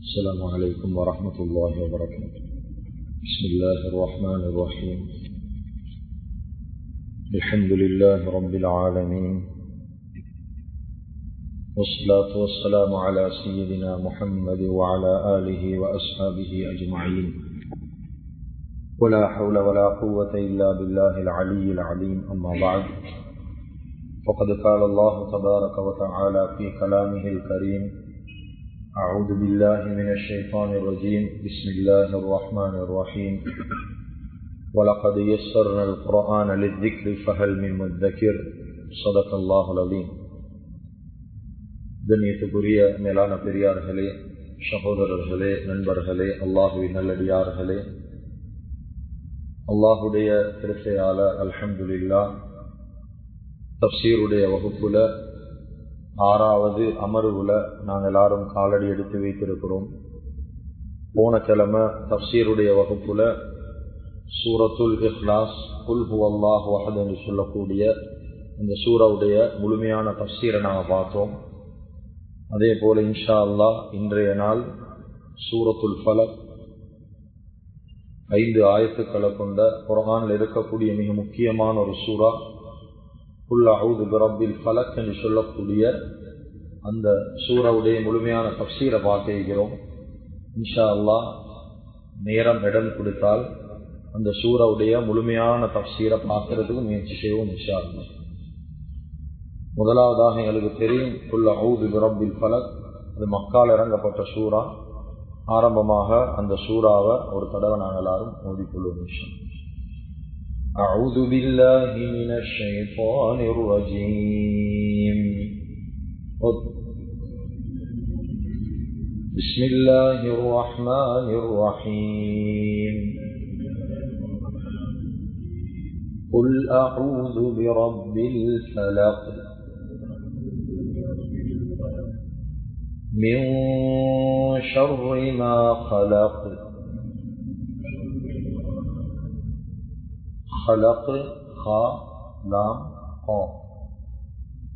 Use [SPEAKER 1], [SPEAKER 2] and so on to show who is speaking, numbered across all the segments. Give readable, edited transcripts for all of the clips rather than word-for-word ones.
[SPEAKER 1] السلام عليكم ورحمة الله وبركاته. بسم الله الرحمن الرحيم. الحمد لله رب العالمين، والصلاة والسلام على سيدنا محمد وعلى آله وأصحابه أجمعين، ولا حول ولا قوة إلا بالله العلي العليم. أما بعد، فقد قال الله تبارك وتعالى في كلامه الكريم: أعوذ بالله من الشيطان الرجيم، بسم الله الرحمن الرحيم. ولقد يسرنا القرآن للذكر فهل من مدكر. صدق الله العظيم. கண்ணியத்துக்குரிய மேலான பெரியார்களே, சகோதரர்களே, நண்பர்களே, அல்லாஹுவின் நல்லடியார்களே, அல்லாஹுடைய கிருபையால அல்ஹம்துலில்லாஹ் தஃப்சீருடைய வகுப்புல 6வது அமர்வுல நாங்கள் எல்லாரும் காலடி எடுத்து வைத்திருக்கிறோம். போன கிழமை தஃப்சீருடைய வகுப்புல சூரத்துல் இஹ்லாஸ், குல் ஹுவல்லாஹு அஹத் என்று சொல்லக்கூடிய அந்த சூராவுடைய முழுமையான தஃப்சீரை நாங்கள் பார்த்தோம். அதே போல இன்ஷா அல்லாஹ் இன்றைய நாள் சூரத்துல் ஃபலக் 5 ஆயத்துக்களை கொண்ட குர்ஆனில் இருக்கக்கூடிய மிக முக்கியமான ஒரு சூரா குல் அஊது பிரப்பில் ஃபலக் என்று சொல்லக்கூடிய அந்த சூராவுடைய முழுமையான தஃப்சீரை பார்க்கிறோம். இன்ஷா அல்லாஹ் நேரம் இடம் கொடுத்தால் அந்த சூராவுடைய முழுமையான தஃப்சீரை பார்க்கறதுக்கு முயற்சி செய்வோம் இன்ஷா அல்லாஹ். முதலாவதாக எங்களுக்கு தெரியும் குல் அஊது பிரப்பில் ஃபலக், அது மக்கால் இறங்கப்பட்ட சூரா. ஆரம்பமாக அந்த சூராவை ஒரு தடவை நாங்கள் எல்லாரும் ஓதிக்கொள்வோம் இன்ஷா அல்லாஹ். أعوذ بالله من الشيطان الرجيم. بسم الله الرحمن الرحيم. قل أعوذ برب الفلق من شر ما خلق. خلق خا لام قاف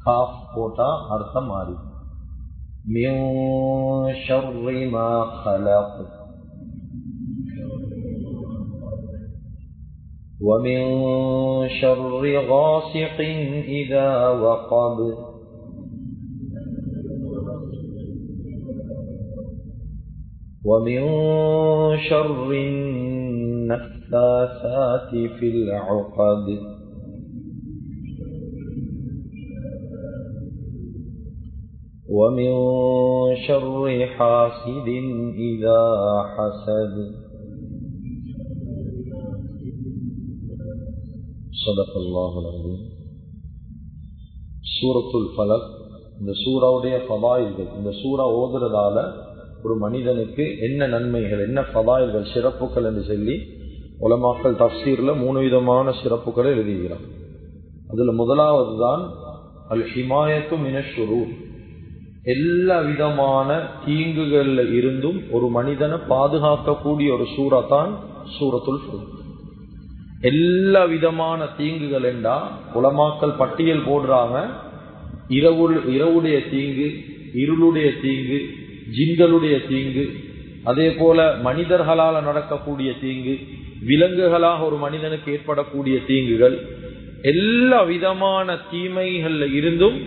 [SPEAKER 1] قاف போட்டா அர்த்தம் மாறி. من شر ما خلق ومن شر غاسق إذا وقب ومن شر النفاثات في العقد ومن شر حاسد إذا حسد. صدق الله العظيم. சூரத்துல் ஃபலக், இந்த சூராவுடைய ஃபதாயில்கள், இந்த சூரா ஓதுறதால ஒரு மனிதனுக்கு என்ன நன்மைகள், என்ன ஃபதாயில்கள், சிறப்புகள் என்று சொல்லி உலமாக்கள் தஃப்சீர்ல 3 விதமான சிறப்புகளை எழுதுகிறார். அதுல முதலாவது தான் அல் ஹிமாயத்து மினஷ் ஷுரூர், எல்லா விதமான தீங்குகள்ல இருந்தும் ஒரு மனிதனை பாதுகாக்கக்கூடிய ஒரு சூரா தான் சூரத்துல் ஃபலக். எல்லா விதமான தீங்குகள் என்றா உலமாக்கள் பட்டியல் போடுறாங்க. இரவுடைய தீங்கு, இருளுடைய தீங்கு, ஜின்களுடைய தீங்கு, அதே போல மனிதர்களால் நடக்கக்கூடிய தீங்கு, விலங்குகளாக ஒரு மனிதனுக்கு ஏற்படக்கூடிய தீங்குகள், எல்லா விதமான தீமைகள்ல இருந்தும்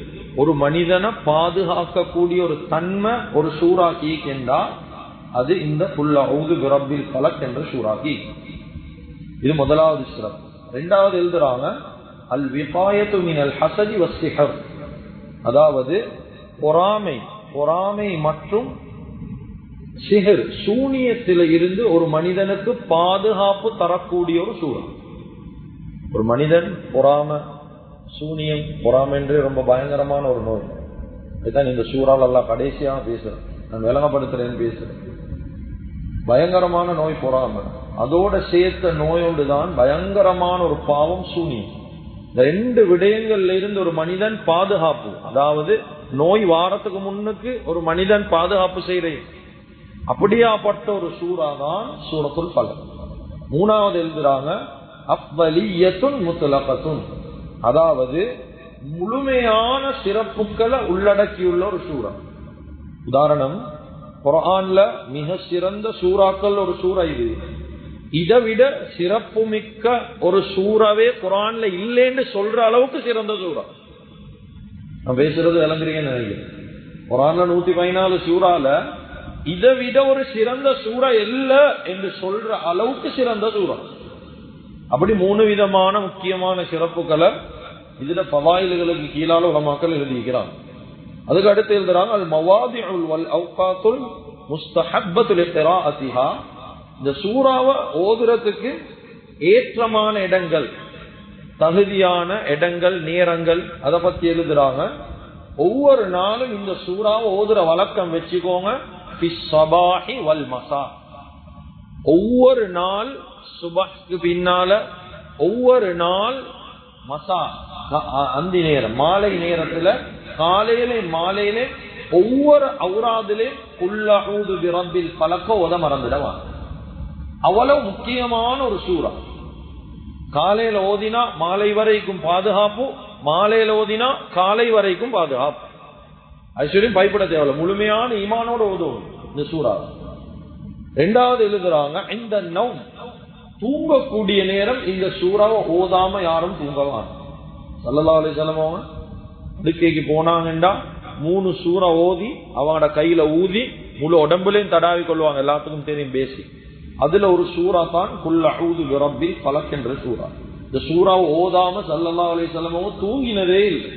[SPEAKER 1] ஒரு மனிதனை பாதுகாக்கக்கூடிய ஒரு தன்மை ஒரு சூறாக்கி என்றா அது இந்த குல் அஊது பிரப்பில் ஃபலக் என்ற சூறாக்கி. இது முதலாவது சிறப்பு. இரண்டாவது எழுதுறாங்க அல் விகாயத்து மினல் ஹஸதி வஸ்ஸிஹர், அதாவது பொறாமை மற்றும் சிஹர், சூனியத்தில இருந்து ஒரு மனிதனுக்கு பாதுகாப்பு தரக்கூடிய ஒரு சூறா. ஒரு மனிதன் சூனியம், பொறாமை என்று ரொம்ப பயங்கரமான ஒரு நோய். இதுதான் இந்த சூறால் எல்லாம் கடைசியாக பேசுறேன், நான் விளங்கப்படுத்துறேன்னு பேசுறேன். பயங்கரமான நோய் பொறாமை, அதோட சேர்த்த நோயோடு தான் பயங்கரமான ஒரு பாவம் சூனியம். இந்த 2 விடயங்கள்ல இருந்து ஒரு மனிதன் பாதுகாப்பு, அதாவது நோய் வாரத்துக்கு முன்னுக்கு ஒரு மனிதன் பாதுகாப்பு செய்யறேன், அப்படியாப்பட்ட ஒரு சூறா தான் சூரத்துல் ஃபலக். மூணாவது எழுதுறாங்க அஃபலியத்துன் முத்லகத்துன், அதாவது முழுமையான சிறப்புகளை உள்ளடக்கியுள்ள ஒரு சூரா. உதாரணம், குர்ஆன்ல மிக சிறந்த சூறாக்கள் ஒரு சூறா இது. இதை விட சிறப்பு மிக்க ஒரு சூறாவே குர்ஆன்ல இல்லைன்னு சொல்ற அளவுக்கு சிறந்த சூறா. நான் பேசுறது விளங்குறீங்கன்னு நினைக்கிறேன். குர்ஆன்ல 114 சூறால இதை விட ஒரு சிறந்த சூறா இல்ல என்று சொல்ற அளவுக்கு சிறந்த சூறா. அப்படி 3 விதமான முக்கியமான சிறப்புகளை இதுல பவாயில்களுக்கு கீழால உலமாக்கள் எழுதிக்கிறாங்க. அதுக்கு அடுத்து எழுதுறாங்க அல் மவாதிஉல் வல் அவ்காத்துல் முஸ்தஹப்பத்து லிக்ராஅத்திஹா. இந்த சூறாவை ஓதுறதுக்கு ஏற்றமான இடங்கள், தகுதியான இடங்கள், நேரங்கள், அதை பத்தி எழுதுறாங்க. ஒவ்வொரு நாளும் இந்த சூறாவை ஓதுற வழக்கம் வச்சுக்கோங்க. ஃபிஸ்ஸபாஹி வல் மஸா, ஒவ்வொரு நாள் சுபஹ்க்கு பின்னால, ஒவ்வொரு நாள் மஸா அந்தி நேரம் மாலை நேரத்துல, காலையிலே மாலையிலே ஒவ்வொரு அவுராதிலே குல் அஊது பிரப்பில் ஃபலக் ஓத மறந்துடவாங்க. அவ்வளவு முக்கியமான ஒரு சூறா. காலையில ஓதினா மாலை வரைக்கும் பாதுகாப்பு, மாலையில ஓதினா காலை வரைக்கும் பாதுகாப்பு. ஐஸ்வர்யம் பயப்பட தேவையில்ல, முழுமையான ஈமானோட ஓதுவோம் இந்த சூறா. ரெண்டாவது எழுதுறாங்க இந்த நௌம், தூங்கக்கூடிய நேரம் இந்த சூறாவை ஓதாம யாரும் தூங்கலாம். ஸல்லல்லாஹு அலைஹி வஸல்லம் அவங்க படுக்கைக்கு போனாங்கண்டா 3 சூறா ஓதி அவங்களோட கையில ஊதி முழு உடம்புலையும் தடாவி கொள்வாங்க. எல்லாத்துக்கும் தெரியும் பேசி. அதுல ஒரு சூறா தான் குல் அஊது பிரப்பில் ஃபலக் என்ற சூறா. இந்த சூறாவை ஓதாம ஸல்லல்லாஹு அலைஹி வஸல்லம் அவங்க தூங்கினதே இல்லை.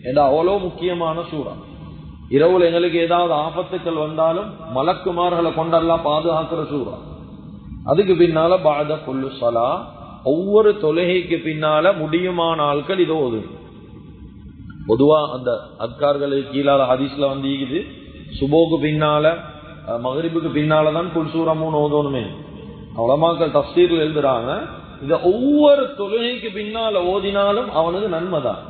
[SPEAKER 1] ஏன்னா அவ்வளவு முக்கியமான சூறா. இரவுல எங்களுக்கு ஏதாவது ஆபத்துக்கள் வந்தாலும் மலக்குமார்களை கொண்டெல்லாம் பாதுகாக்கிற சூறா. அதுக்கு பின்னால பாத குல்லு ஸலா, ஒவ்வொரு தொழுகைக்கு பின்னால முடியுமான ஆட்கள் இதை ஓது. பொதுவா அந்த அத்கார்களுக்கு கீழால ஹதீஸ்ல வந்து இருக்குது, சுபோக்கு பின்னால மகரிபுக்கு பின்னாலதான் குல் சூரா 3 ஓதணுமே. உலமாக்கள் தஃப்சீர்ல எழுதுறாங்க இத ஒவ்வொரு தொழுகைக்கு பின்னால ஓதினாலும் அவனுக்கு நன்மைதான்,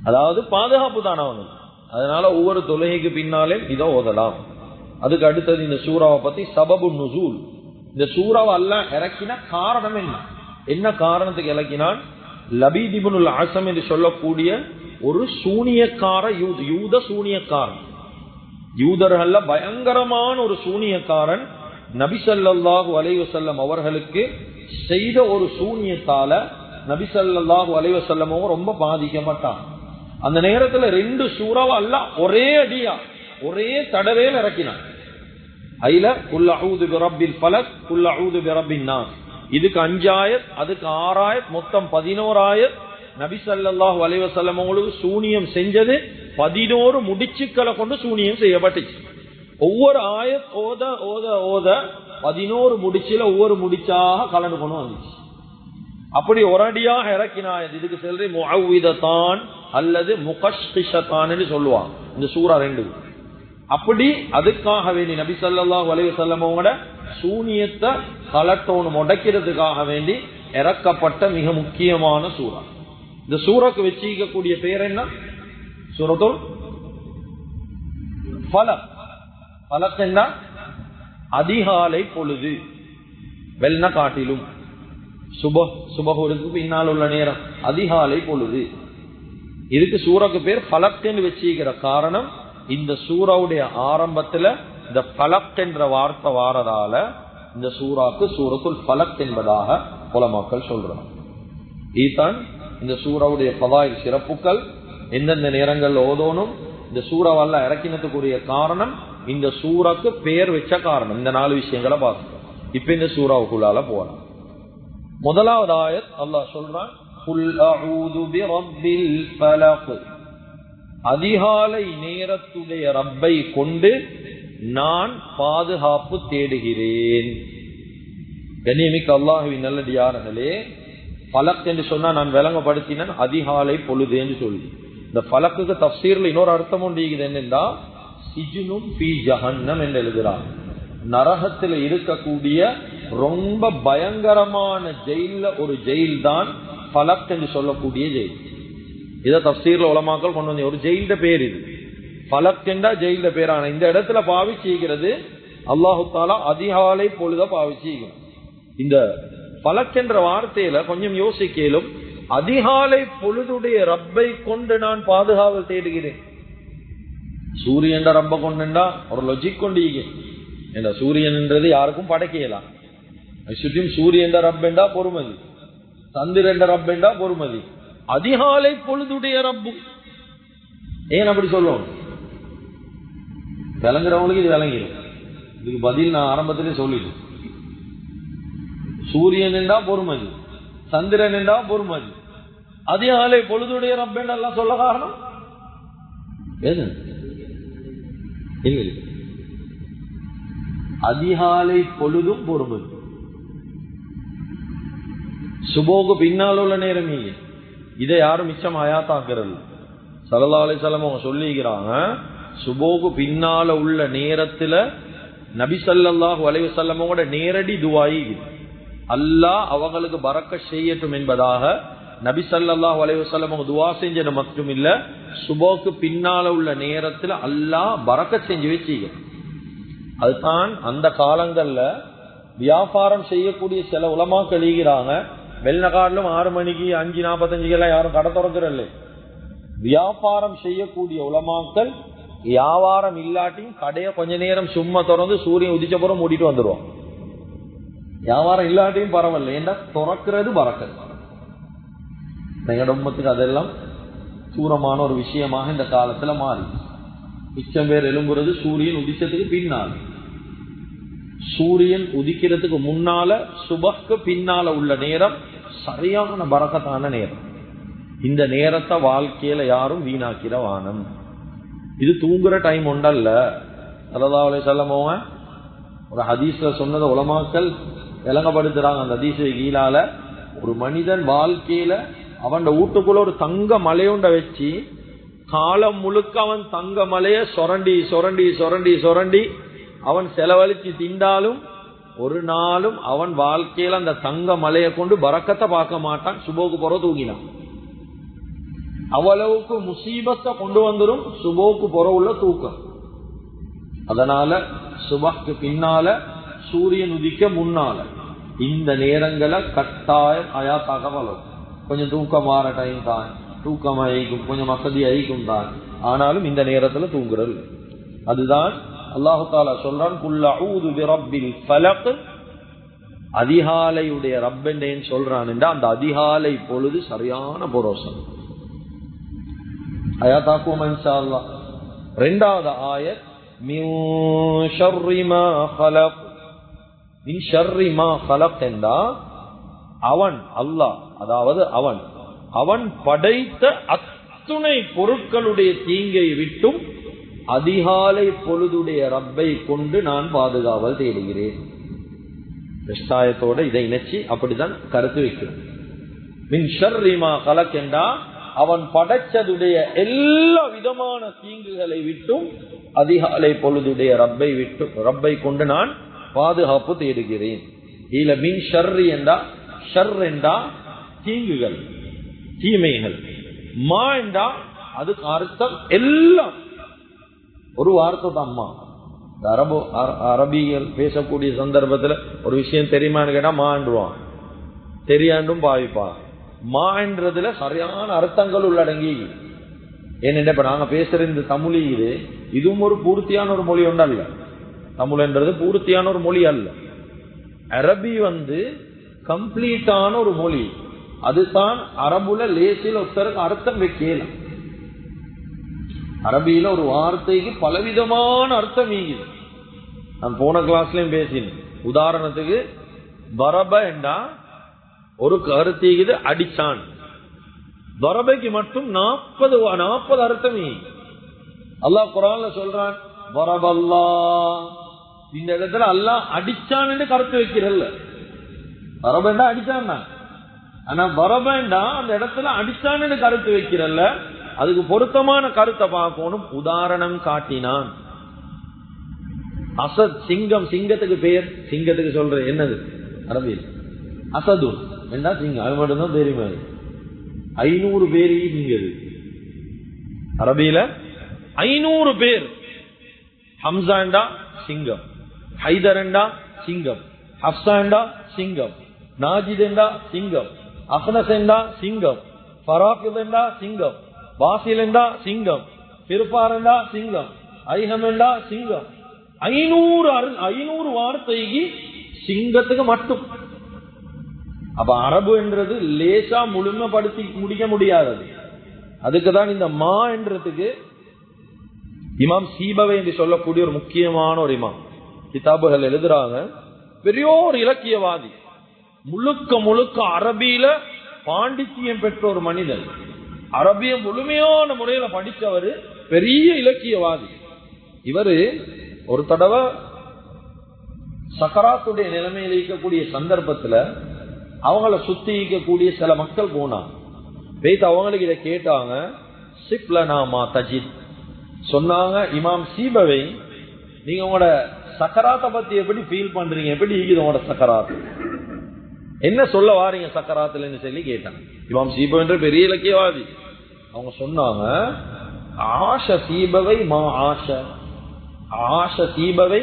[SPEAKER 1] அதாவது பாதுகாப்பு தான் அவனுக்கு. அதனால ஒவ்வொரு தொழுகைக்கு பின்னாலே இதை ஓதலாம். அதுக்கு அடுத்தது இந்த சூறாவை பத்தி சபபு நுசூல். இந்த சூறாவை அல்லாஹ் இறக்கின காரணம் என்ன, என்ன காரணத்துக்கு இறக்கினான்? லபீத் இப்னுல் அஸம் என்று சொல்லக்கூடிய ஒரு சூனியக்கார யூத சூனியக்காரன், யூதர்கள்ல பயங்கரமான ஒரு சூனியக்காரன் நபி ஸல்லல்லாஹு அலைஹி வஸல்லம் அவர்களுக்கு செய்த ஒரு சூனியத்தால நபி ஸல்லல்லாஹு அலைஹி வஸல்லம் ரொம்ப பாதிக்கப்பட்டான். அந்த நேரத்துல 2 சூறாவை அல்லாஹ் ஒரே அடியா ஒரே தடவையில் இறக்கினான். ஐல குல் அஊது பிரப்பில் ஃபலக், குல் அஊது பிரப்பின் நாஸ். இதுக்கு 5 ஆயத், அதுக்கு 6 ஆயத், மொத்தம் 11 ஆயத். நபி ஸல்லல்லாஹு அலைஹி வஸல்லம் அவங்களுக்கு சூனியம் செஞ்சது 11 முடிச்சுக்களை கொண்டு சூனியம் செய்யப்பட்டுச்சு. ஒவ்வொரு ஆயத் ஓத ஓத ஓத 11 முடிச்சுல ஒவ்வொரு முடிச்சாக கலந்து கொண்டு வந்துச்சு. அப்படி ஒரடியாக இறக்கினாயது. இதுக்கு செல்றி முஅவ்விதத்தான் அல்லது முகஷ்கிஷத்தான் என்று சொல்லுவாங்க இந்த சூரா 2. அப்படி அதுக்காக வேண்டி நபி ஸல்லல்லாஹு அலைஹி வஸல்லம் அவங்களோட சூனியத்தை கலட்டோன்னு முடக்கிறதுக்காக வேண்டி இறக்கப்பட்ட மிக முக்கியமான சூரா. இந்த சூறாக்கு வச்சிக்கக்கூடிய பேர் என்ன? சூரத்துல் ஃபலக். ஃபலக் என்ன? அதிகாலை பொழுது, வெல்ன காட்டிலும் சுபஹுருக்கு பின்னால் உள்ள நேரம் அதிகாலை பொழுது. இதுக்கு சூறாக்கு பேர் ஃபலக் என்று வச்சிக்கிற காரணம், இந்த சூறாவுடைய ஆரம்பத்துல இந்த ஃபலக் என்ற வார்த்தை வாரதால இந்த சூறாக்கு சூரத்துல் ஃபலக் என்பதாக உலமாக்கள் சொல்றாங்க. இதுதான் இந்த சூறாவுடைய ஃபதாயில் சிறப்புகள், எந்தெந்த நேரங்கள்ல ஓதோனும். இந்த சூறாவல்ல இறக்கினதுக்குரிய காரணம், இந்த சூறாக்கு பெயர் வச்ச காரணம். இந்த 4 விஷயங்களை பார்க்கணும். இப்ப இந்த சூறாவுக்குள்ளால போறோம். முதலாவது ஆயத் அல்லாஹ் சொல்றான் குல் அஊது பிரப்பில் ஃபலக், அதிகாலை நேரத்துடைய ரப்பை கொண்டு நான் பாதுகாப்பு தேடுகிறேன். கண்ணியமிக்க அல்லாஹ்வின் நல்லடியார்களே, ஃபலக் என்று சொன்னா நான் விளங்கப்படுத்தினேன் அதிகாலை பொழுது என்று சொல்லி. இந்த ஃபலக்குக்கு தஃப்சீர்ல இன்னொரு அர்த்தம் உண்டு. என்னென்றா சிஜ்னும் ஃபீ ஜஹன்னம் என்று எழுதுறார். நரகத்தில் இருக்கக்கூடிய ரொம்ப பயங்கரமான ஜெயில ஒரு ஜெயில் தான் ஃபலக் என்று சொல்லக்கூடிய ஜெயில். இதை தஃப்சீர்ல உலமாக்கள் கொண்டு வந்த ஒரு ஜெயில பேர் இது. ஃபலக் என்றா ஜெயில பேரான இந்த இடத்துல பாவிச்சுகிறது அல்லாஹு தஆலா அதிகாலை பொழுத பாவிச்சுகிறான். இந்த ஃபலக் என்ற வார்த்தையில கொஞ்சம் யோசிக்கலும், அதிகாலை பொழுதுடைய ரப்பை கொண்டு நான் பாதுகாவல் தேடுகிறேன். சூரியன் ரப்ப கொண்டுண்டா ஒரு லொஜிக் கொண்டீங்க. என்ன சூரியன்ன்றது யாருக்கும் படைக்கலாம். சூரியன் ரப்பெண்டா பொறுமதி, சந்திரன் ரப்பெண்டா பொறுமதி, அதிகாலை பொழுதுடைய ரப்பு. ஏன் அப்படி சொல்லுவோம்? விளங்குறவங்களுக்கு இது விளங்கிடும். இதுக்கு பதில் நான் ஆரம்பத்திலே சொல்லிட்டேன். சூரியன் என்றா பொறுமதி, சந்திரன் என்றா பொறுமதி, அதிகாலை பொழுதுடைய ரப்பெண்டெல்லாம் சொல்ல காரணம் இல்லை. அதிகாலை பொழுதும் பொறுமதி. சுபோக்கு பின்னால் உள்ள நேரம் இதை யாரும் மிச்சம் ஆயாத்தாக்குறது. ஸல்லல்லாஹு அலைஹி வஸல்லம் அவங்க சொல்லிக்கிறாங்க, சுபோக்கு பின்னால உள்ள நேரத்துல நபி ஸல்லல்லாஹு அலைஹி வஸல்லமோட நேரடி துஆயி அல்லாஹ் அவங்களுக்கு பரக்கத் செய்யட்டும் என்பதாக நபி ஸல்லல்லாஹு அலைஹி வஸல்லம் அவங்க துஆ செஞ்சது மட்டும் இல்ல, சுபோக்கு பின்னால உள்ள நேரத்துல அல்லாஹ் பரக்கத் செஞ்சு வச்சீங்க. அதுதான் அந்த காலங்கள்ல வியாபாரம் செய்யக்கூடிய சில உலமாக்கள் ஈகிறாங்க. வெள்ளக்காட்டிலும் 6 மணிக்கு 5:45 யாரும் கடை திறக்கிறல்ல. வியாபாரம் செய்யக்கூடிய உலமாக்கள் வியாபாரம் இல்லாட்டியும் கடையை கொஞ்ச நேரம் சும்மா திறந்து சூரியன் உதிச்சப்புறம் மூடிட்டு வந்துடுவோம். வியாபாரம் இல்லாட்டியும் பரவாயில்ல, ஏன்னா திறக்கிறது பறக்கிறது. எங்களோட உம்மத்துக்கு அதெல்லாம் தூரமான ஒரு விஷயமாக இந்த காலத்துல மாறி மிச்சம் பேர் எழும்புறது சூரியன் உதிச்சதுக்கு பின்னால. சூரியன் உதிக்கிறதுக்கு முன்னால சுபஹ்க்கு பின்னால உள்ள நேரம் சரியான பரக்கத்தான நேரம். இந்த நேரத்தை வாழ்க்கையில யாரும் வீணாக்கிற வானம். இது தூங்குற டைம் உண்டல்ல. ஸல்லல்லாஹு அலைஹி வஸல்லம் ஒரு ஹதீஸ்ல சொன்னதை உலமாக்கள் விளங்கப்படுத்துறாங்க. அந்த ஹதீஸை கீழால ஒரு மனிதன் வாழ்க்கையில அவன் வீட்டுக்குள்ள ஒரு தங்க மலையுண்ட வச்சு காலம் முழுக்க அவன் தங்க மலைய சொரண்டி சொரண்டி சொரண்டி சொரண்டி அவன் செலவழிச்சு திண்டாலும் ஒரு நாளும் அவன் வாழ்க்கையில அந்த தங்க மலையை கொண்டு பரக்கத்தை பார்க்க மாட்டான். சுபோக்கு போற தூங்கினான். அவ்வளவுக்கு முசீபத்தை கொண்டு வந்துடும் சுபோக்கு போற உள்ள தூக்கம். அதனால சுபஹ்க்கு பின்னால சூரியன் உதிக்க முன்னால இந்த நேரங்களை கட்டாயம் ஆயாத்தாக வளரும். கொஞ்சம் தூக்கம் மாற டைம் தான், தூக்கம் அழிக்கும், கொஞ்சம் வசதி அழிக்கும் தான். ஆனாலும் இந்த நேரத்துல தூங்குறது. அதுதான் அல்லாஹு தஆலா சொல்றான், குல் அஊது பிரப்பில் ஃபலக். அதிகாலையுடைய ரப்பென்னு சொல்றான் என்றா அந்த அதிகாலை பொழுது சரியான புரோசம். ஆயத்தாக்குவோம் இன்ஷா அல்லாஹ். இரண்டாவது ஆயத், மின் ஷர்ரி மா ஹலக். மின் ஷர்ரி மா ஹலக் என்றா அவன் அல்லாஹ், அதாவது அவன் படைத்த அத்துணை பொருட்களுடைய தீங்கை விட்டும் அதிகாலை பொழுதுடைய ரப்பை கொண்டு நான் பாதுகாவல் தேடுகிறேன். இதை இணைச்சி அப்படிதான் கருத்து வைக்கிறோம். மின் ஷர்ரி மா ஹலக் என்றா அவன் படைச்சதுடைய எல்லா விதமான தீங்குகளை விட்டும் அதிகாலை பொழுதுடைய ரப்பை கொண்டு நான் பாதுகாப்பு தேடுகிறேன். இல்ல மின் ஷர்ரி என்றா ஷர் என்றா தீங்குகள், தீமைகள். மா என்றா அதுக்கு அர்த்தம் எல்லாம். ஒரு வார்த்தை தான் மா. அரபிகள் பேசக்கூடிய சந்தர்ப்பத்துல ஒரு விஷயம் தெரியுமான்னு கேட்டா மாண்டுவான், தெரியாண்டும் பாவிப்பான். மா என்றதுல சரியான அர்த்தங்கள் உள்ளடங்கி. ஏனென்ற இப்ப நாங்க பேசுற இந்த தமிழ் இதுவும் ஒரு பூர்த்தியான ஒரு மொழி ஒன்றல்ல. தமிழ் என்றது பூர்த்தியான ஒரு மொழி அல்ல. அரபி கம்ப்ளீட்டான ஒரு மொழி. அதுதான் அரபுல லேசில் ஒருத்தருக்கு அர்த்தம் வைக்கலாம். அரபியில ஒரு வார்த்தைக்கு பலவிதமான அர்த்தம் ஈகுது. நான் போன கிளாஸ்லயும் பேசினேன். உதாரணத்துக்கு பரப என்றா ஒரு கருத்தீகுது அடிச்சான். பரபைக்கு மட்டும் 40 அர்த்தம். அல்லாஹ் குர்ஆன்ல சொல்றான் பரபல்லா. இந்த இடத்துல அல்லாஹ் அடிச்சான்னு கருத்து வைக்கிறல்ல. பரபண்டா அடிச்சான், ஆனா பரபண்டா அந்த இடத்துல அடிச்சான்னு கருத்து வைக்கிறல்ல. அதுக்கு பொருத்தமான கருத்தை பார்க்கணும். உதாரணம் காட்டினான். அசத் சிங்கம். சிங்கத்துக்கு பெயர், சிங்கத்துக்கு சொல்ற என்னது அரபியில்? அசது என்ன சிங்கம்? அது மட்டும்தான் தெரியுமா? 500 பேர் சிங்கம் அரபியில. 500 பேர். ஹம்சாண்டா சிங்கம், ஹைதரண்டா சிங்கம், ஹப்சாண்டா சிங்கம், நாஜிதெண்டா சிங்கம், அஹ்னசெண்டா சிங்கம், ஃபராஃபிதெண்டா சிங்கம், வாசிலெண்டா சிங்கம், பிற்பாரண்டா சிங்கம், ஐஹமெண்டா சிங்கம். 500 வார்த்தைக்கு சிங்கத்துக்கு மட்டும். அப்ப அரபு என்றது லேசா முழுமைப்படுத்தி முடிக்க முடியாதது. அதுக்குதான் இந்த மா என்றதுக்கு இமாம் சீபவை என்று சொல்லக்கூடிய ஒரு முக்கியமான ஒரு இமாம் கிதாபுகள் எழுதுறாங்க. பெரிய ஒரு இலக்கியவாதி, முழுக்க அரபியில பாண்டித்தியம் பெற்ற ஒரு மனிதன், அரபிய முழுமையான முறையில படிச்சவர், பெரிய இலக்கியவாதி. இவரு ஒரு தடவை சக்கராத்துடைய நிலைமையில் இருக்கக்கூடிய சந்தர்ப்பத்துல அவங்கள சுத்தி இருக்கக்கூடிய சில மக்கள் போனாங்க. அவங்களுக்கு இதை கேட்டாங்க. சிப்லனாமா தஜித் சொன்னாங்க, இமாம் சீபவை, நீங்க உங்களோட சக்கராத்தை பத்தி எப்படி ஃபீல் பண்றீங்க, எப்படி இருக்குது உங்களோட சக்கராத், என்ன சொல்ல வாரீங்க சக்கராத்துலன்னு சொல்லி கேட்டாங்க. இமாம் சீபவை என்ற பெரிய இலக்கியவாதி. அவங்க சொன்னாங்க, ஆஷ சீபவை மா ஆஷ, ஆஷ சீபவை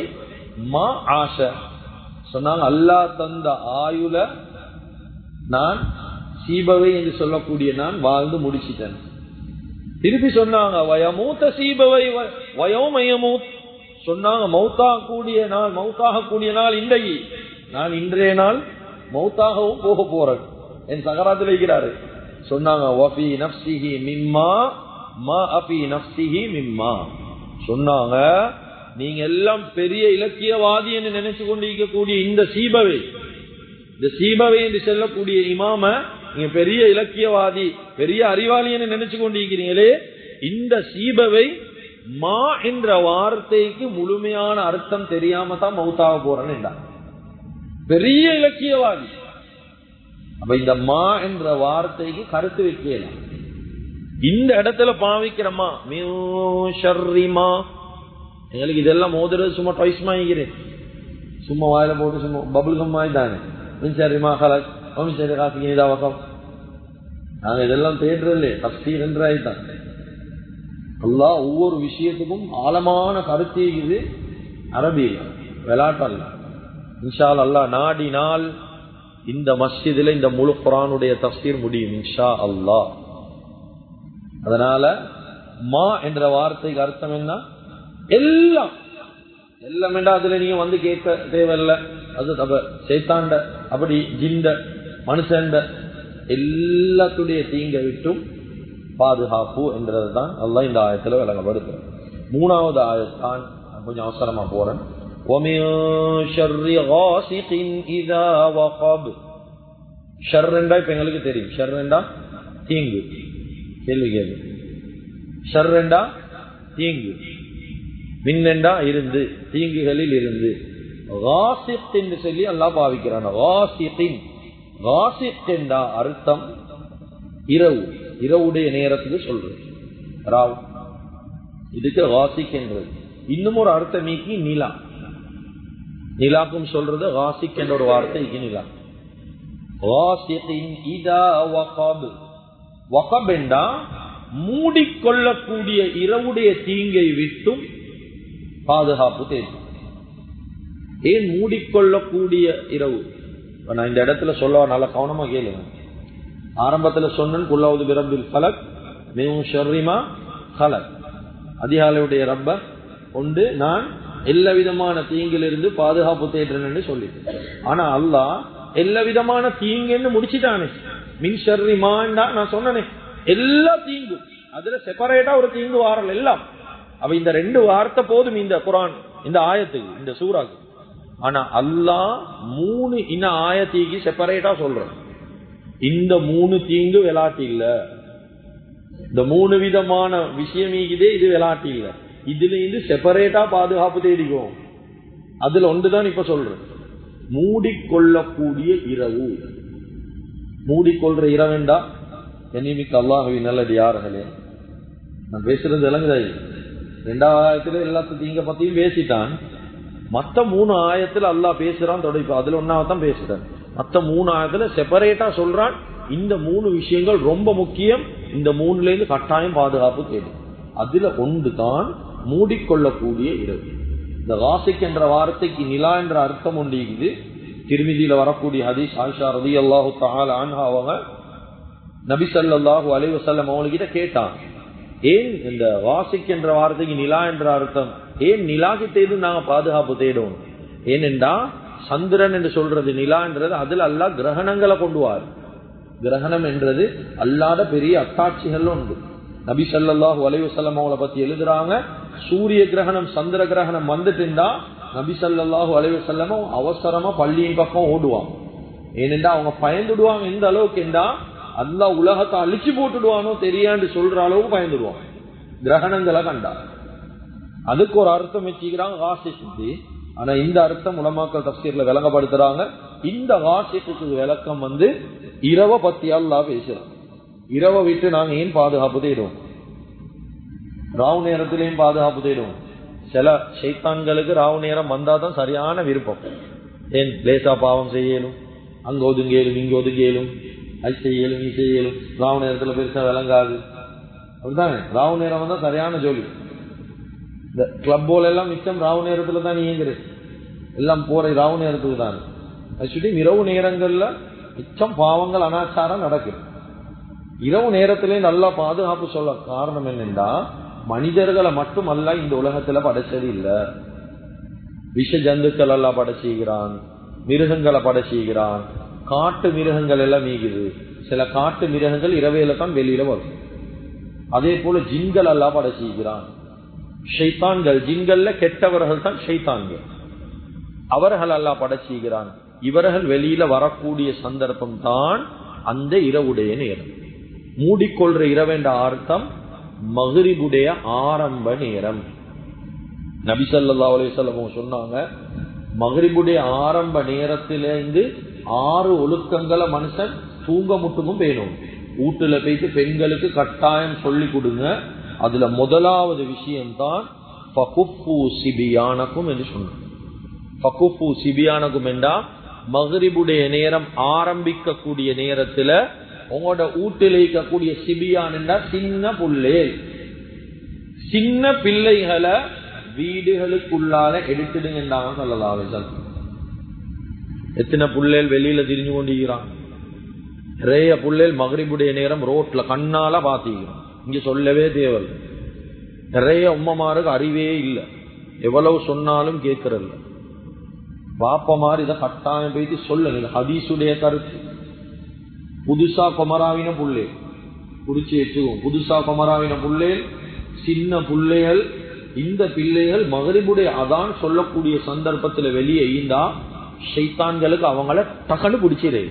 [SPEAKER 1] மா ஆஷ. சொன்னாங்க, அல்லாஹ் தந்த ஆயுள நான் சீபவை என்று சொல்லக்கூடிய நான் வாழ்ந்து முடிச்சிட்டேன். திருப்பி சொன்னாங்க, வயமூத்த சீபவை வயோமயமூத். சொன்னாங்க, மௌத்தாக கூடிய நாள் இன்றைக்கு, நான் இன்றைய நாள் மௌத்தாகவும் போக போறேன், என் சகராத்தில் இருக்கிறாரு. சொன்னாங்க, வஃபி நஃப்ஸிஹி மிம்மா மா அஃபி நஃப்ஸிஹி மிம்மா. சொன்னாங்க, நீங்க எல்லாம் பெரிய இலக்கியவாதி என்று நினைச்சு கொண்டிருக்கக்கூடிய இந்த சீபவை என்று சொல்லக்கூடிய இமாம நீங்க பெரிய இலக்கியவாதி, பெரிய அறிவாளி என்று நினைச்சு கொண்டிருக்கிறீங்களே, இந்த சீபவை மா என்ற வார்த்தைக்கு முழுமையான அர்த்தம் தெரியாம தான் மௌத்தாக போறேன்னு என்றார். பெரிய இலக்கியவாதி. அப்ப இந்த மா என்ற வார்த்தைக்கு கருத்து வைக்கலாம். இந்த இடத்துல பாவிக்கிறமா ஷர்ரிமா, எங்களுக்கு இதெல்லாம் மோதுறது சும்மா டாய்ஸ் வாங்கிக்கிறேன், சும்மா வாயில போட்டு சும்மா பபுள் கம் வாங்கி தானே. நாங்க இதெல்லாம் தேடுறதில்லை, தப்சீர் என்றாய்தான். அல்லாஹ் ஒவ்வொரு விஷயத்துக்கும் ஆழமான கருத்து இருக்குது அரபியில், விளையாட்டல்ல. இன்ஷா அல்லாஹ் நாடினால் இந்த மஸ்ஜிதில் இந்த முழு குர்ஆனுடைய தஃசீர் முடியும் இன்ஷா அல்லாஹ். அதனால மா என்ற வார்த்தைக்கு அர்த்தம் என்ன? எல்லாம் எல்லாம் என்றா அதுல நீங்க வந்து கேட்க தேவையில்லை. அது சைத்தாண்ட அப்படி ஜிந்த மனுஷண்ட எல்லாத்துடைய தீங்க விட்டும் பாதுகாப்பு என்றதுதான் அல்லாஹ் இந்த ஆயத்துல விளங்கப்படுது. 3வது ஆயத்தான், கொஞ்சம் அவசரமா போறேன். ஷர் என்றா இப்ப எங்களுக்கு தெரியும், ஷர் என்றா தீங்கு. கேள்வி கேள்வி, ஷர் என்றா தீங்கு, மின்னெண்டா இருந்து, தீங்குகளில் இருந்து. காசிக் என்று சொல்லி அல்லாஹ் பாவிக்கிறான். காசிக் என்றா அர்த்தம் இரவு, இரவுடைய நேரத்துக்கு சொல்றது ராவ், இதுக்கு காசிக் என்றது. இன்னும் ஒரு அர்த்தம் நீக்கி நிலா, நிலாக்கும் சொல்றது காசிக் என்ற ஒரு வார்த்தைக்கு நிலா. வகப் என்றா மூடிக்கொள்ளக்கூடிய இரவுடைய தீங்கை விட்டும் பாதுகாப்பு தேவை. ஏன் மூடிக்கொள்ளக்கூடிய இரவு? நான் இந்த இடத்துல சொல்ல நல்ல கவனமா கேளுங்க. ஆரம்பத்துல சொன்னேன், குல்லாவது பிரபில் ஃபலக் மின் ஷர்ரிமா கலக், அதிகாலையுடைய ரப்ப கொண்டு நான் எல்லா விதமான தீங்கிலிருந்து பாதுகாப்பு தேடுறேன்னு சொல்லிட்டேன். ஆனா அல்லாஹ் எல்லா விதமான தீங்குன்னு முடிச்சுட்டானே. மின் ஷர்ரிமாண்டா நான் சொன்னேன் எல்லா தீங்கும், அதுல செப்பரேட்டா ஒரு தீங்கு வாரல் எல்லாம். அவ இந்த 2 வார்த்தை போதும் இந்த குர்ஆன், இந்த ஆயத்துக்கு, இந்த சூறாக்கு. ஆனா அல்லாஹ் 3 இன ஆயத்துக்கு செப்பரேட்டா சொல்றான். இந்த 3 தீங்கு விளையாட்டு இல்ல, இந்த 3 விதமான விஷயம் இதே, இது விளையாட்டு இல்ல, இதுல இருந்து செப்பரேட்டா பாதுகாப்பு தேடிக்கும். அதுல ஒன்றுதான் இப்ப சொல்றேன், மூடிக்கொள்ளக்கூடிய இரவு. மூடிக்கொள்ற இரவெண்டா என்னைக்கு அல்லாஹ்வின் நல்லடியார்களே, நான் பேசுறது விளங்குதாய். 2வது ஆயத்துல எல்லாத்தையும் தீங்க பத்தியும் பேசிட்டான். மத்த 3 ஆயத்துல அல்லாஹ் பேசுறான் தொடர்பு, அதுல 1ஆவதான் பேசுறான். மத்த 3 ஆயத்துல செப்பரேட்டா சொல்றான், இந்த 3 விஷயங்கள் ரொம்ப முக்கியம், இந்த 3ல இருந்து கட்டாயம் பாதுகாப்பு தேடும். அதுல ஒன்று தான் மூடிக்கொள்ளக்கூடிய இரவு. இந்த காசிக் என்ற வார்த்தைக்கு நிலா என்ற அர்த்தம் உண்டு. இது திர்மிதியில வரக்கூடிய ஹதீஸ். ஆயிஷா ரலியல்லாஹு தஆலா அன்ஹா அவங்க நபி ஸல்லல்லாஹு அலைஹி வஸல்லம் அவங்ககிட்ட கேட்டாங்க, ஏன் இந்த வாசிக் என்ற வார்த்தைக்கு நிலா என்ற அர்த்தம்? ஏன் நிலாக்கு தேடி நாங்க பாதுகாப்பு தேடுவோம்? ஏனென்றா சந்திரன் என்று சொல்றது நிலா என்றது அதுல அல்லாஹ் கிரகணங்களை கொண்டுவார். கிரகணம் என்றது அல்லாத பெரிய அத்தாட்சிகள் உண்டு. நபி ஸல்லல்லாஹு அலைஹி வஸல்லம் அவங்கள பத்தி எழுதுறாங்க, சூரிய கிரகணம் சந்திர கிரகணம் வந்துட்டுண்டா நபி ஸல்லல்லாஹு அலைஹி வஸல்லம் அவசரமா பள்ளியின் பக்கம் ஓடுவாங்க. ஏனென்றா அவங்க பயந்துடுவாங்க. எந்த அளவுக்கு என்றா அல்லாஹ் உலகத்தை அழிச்சு போட்டுடுவானோ தெரியாண்டு சொல்ற அளவுக்கு பயந்துடுவாங்க கிரகணங்களை கண்டா. அதுக்கு ஒரு அர்த்தம் வச்சுக்கிறாங்க காசிக்கு. ஆனா இந்த அர்த்தம் உலமாக்கள் தஃசீர்ல விளங்கப்படுத்துறாங்க. இந்த காசிக்கு விளக்கம் இரவை பத்தி அல்லாஹ் பேசுறான். இரவை விட்டு நாங்க ஏன் பாதுகாப்பு தேடுவோம்? ராவு நேரத்திலையும் பாதுகாப்பு தேடுவோம். சில ஷைத்தான்களுக்கு ராவு நேரம் வந்தாதான் சரியான விருப்பம். ஏன் லேசா பாவம் செய்யலும், அங்க ஒதுங்கேலும் இங்க ஒதுங்கேலும், அது செய்யலும் நீ செய்யலும். ராவு நேரத்துல பெருசா விளங்காது. அப்படித்தானே? ராவு நேரம் வந்தா சரியான ஜோலி. இந்த கிளப்போல எல்லாம் மிச்சம் ராவு நேரத்துல தான் இயங்குறது. எல்லாம் போற ராவு நேரத்துக்கு தான். ஆக்சுவலி இரவு நேரங்கள்ல மிச்சம் பாவங்கள் அனாச்சாரம் நடக்குது. இரவு நேரத்திலே நல்லா பாதுகாப்பு சொல்ல காரணம் என்னென்றா, மனிதர்களை மட்டும் அல்ல இந்த உலகத்துல படைச்சது இல்ல, விஷ ஜந்துக்கள் எல்லாம் படைச்சுகிறான், மிருகங்களை படைச்சுகிறான், காட்டு மிருகங்கள் எல்லாம் மீகுது. சில காட்டு மிருகங்கள் இரவையில தான் வெளியில வரும். அதே போல ஜின்கள் எல்லாம் படைச்சுகிறான். ஷைத்தான்கள், ஜின்கள்ல கெட்டவர்கள் தான் ஷைத்தான்கள், அவர்கள் எல்லாம் படைச்சுகிறான். இவர்கள் வெளியில வரக்கூடிய சந்தர்ப்பம் தான் அந்த இரவுடைய நேரம். மூடிக்கொள்ற இரவென்ற அர்த்தம் மக்ரிபுடைய ஆரம்ப நேரம். நபி ஸல்லல்லாஹு அலைஹி வஸல்லம் சொன்னாங்க, மக்ரிபுடைய ஆரம்ப நேரத்திலிருந்து 6 ஒழுக்கங்களை மனுஷன் தூங்க முட்டுக்கும் பேணும். வீட்டுல போயிட்டு பெண்களுக்கு கட்டாயம் சொல்லி கொடுங்க. அதுல முதலாவது விஷயம்தான் ஃபகுஃபு சிபியானக்கும் என்று சொன்னாங்க. ஃபகுஃபு சிபியானக்கும் என்றா மக்ரிபுடைய நேரம் ஆரம்பிக்கக்கூடிய நேரத்துல உங்களோட வீட்டில் இருக்கக்கூடிய சிபியான் என்றா சின்ன புள்ளை, சின்ன பிள்ளைகளை வீடுகளுக்குள்ளால எடுத்துடுங்கன்றாங்க ஸல்லல்லாஹு அலைஹி வஸல்லம். எத்தனை புள்ளைகள் வெளியில திரிஞ்சு கொண்டிருக்கிறான். நிறைய புள்ளைகள் மக்ரிபுடைய நேரம் ரோட்ல கண்ணால பாத்திக்கிறோம். இங்க சொல்லவே தேவையில்லை. நிறைய உம்மமாருக்கு அறிவே இல்லை, எவ்வளவு சொன்னாலும் கேட்கறதில்ல. பாப்ப மாதிரி இதை கட்டாயம் போயிட்டு சொல்லுங்க. ஹதீசுடைய கருத்து. புதுசா கொமராவின புள்ளே குடிச்சு வச்சுக்கும். புதுசா கொமராவின புள்ளே, சின்ன பிள்ளைகள், இந்த பிள்ளைகள் மக்ரிபுடைய அதான் சொல்லக்கூடிய சந்தர்ப்பத்துல வெளியே ஈந்தா ஷைத்தான்களுக்கு அவங்கள டக்குன்னு பிடிச்சிரு.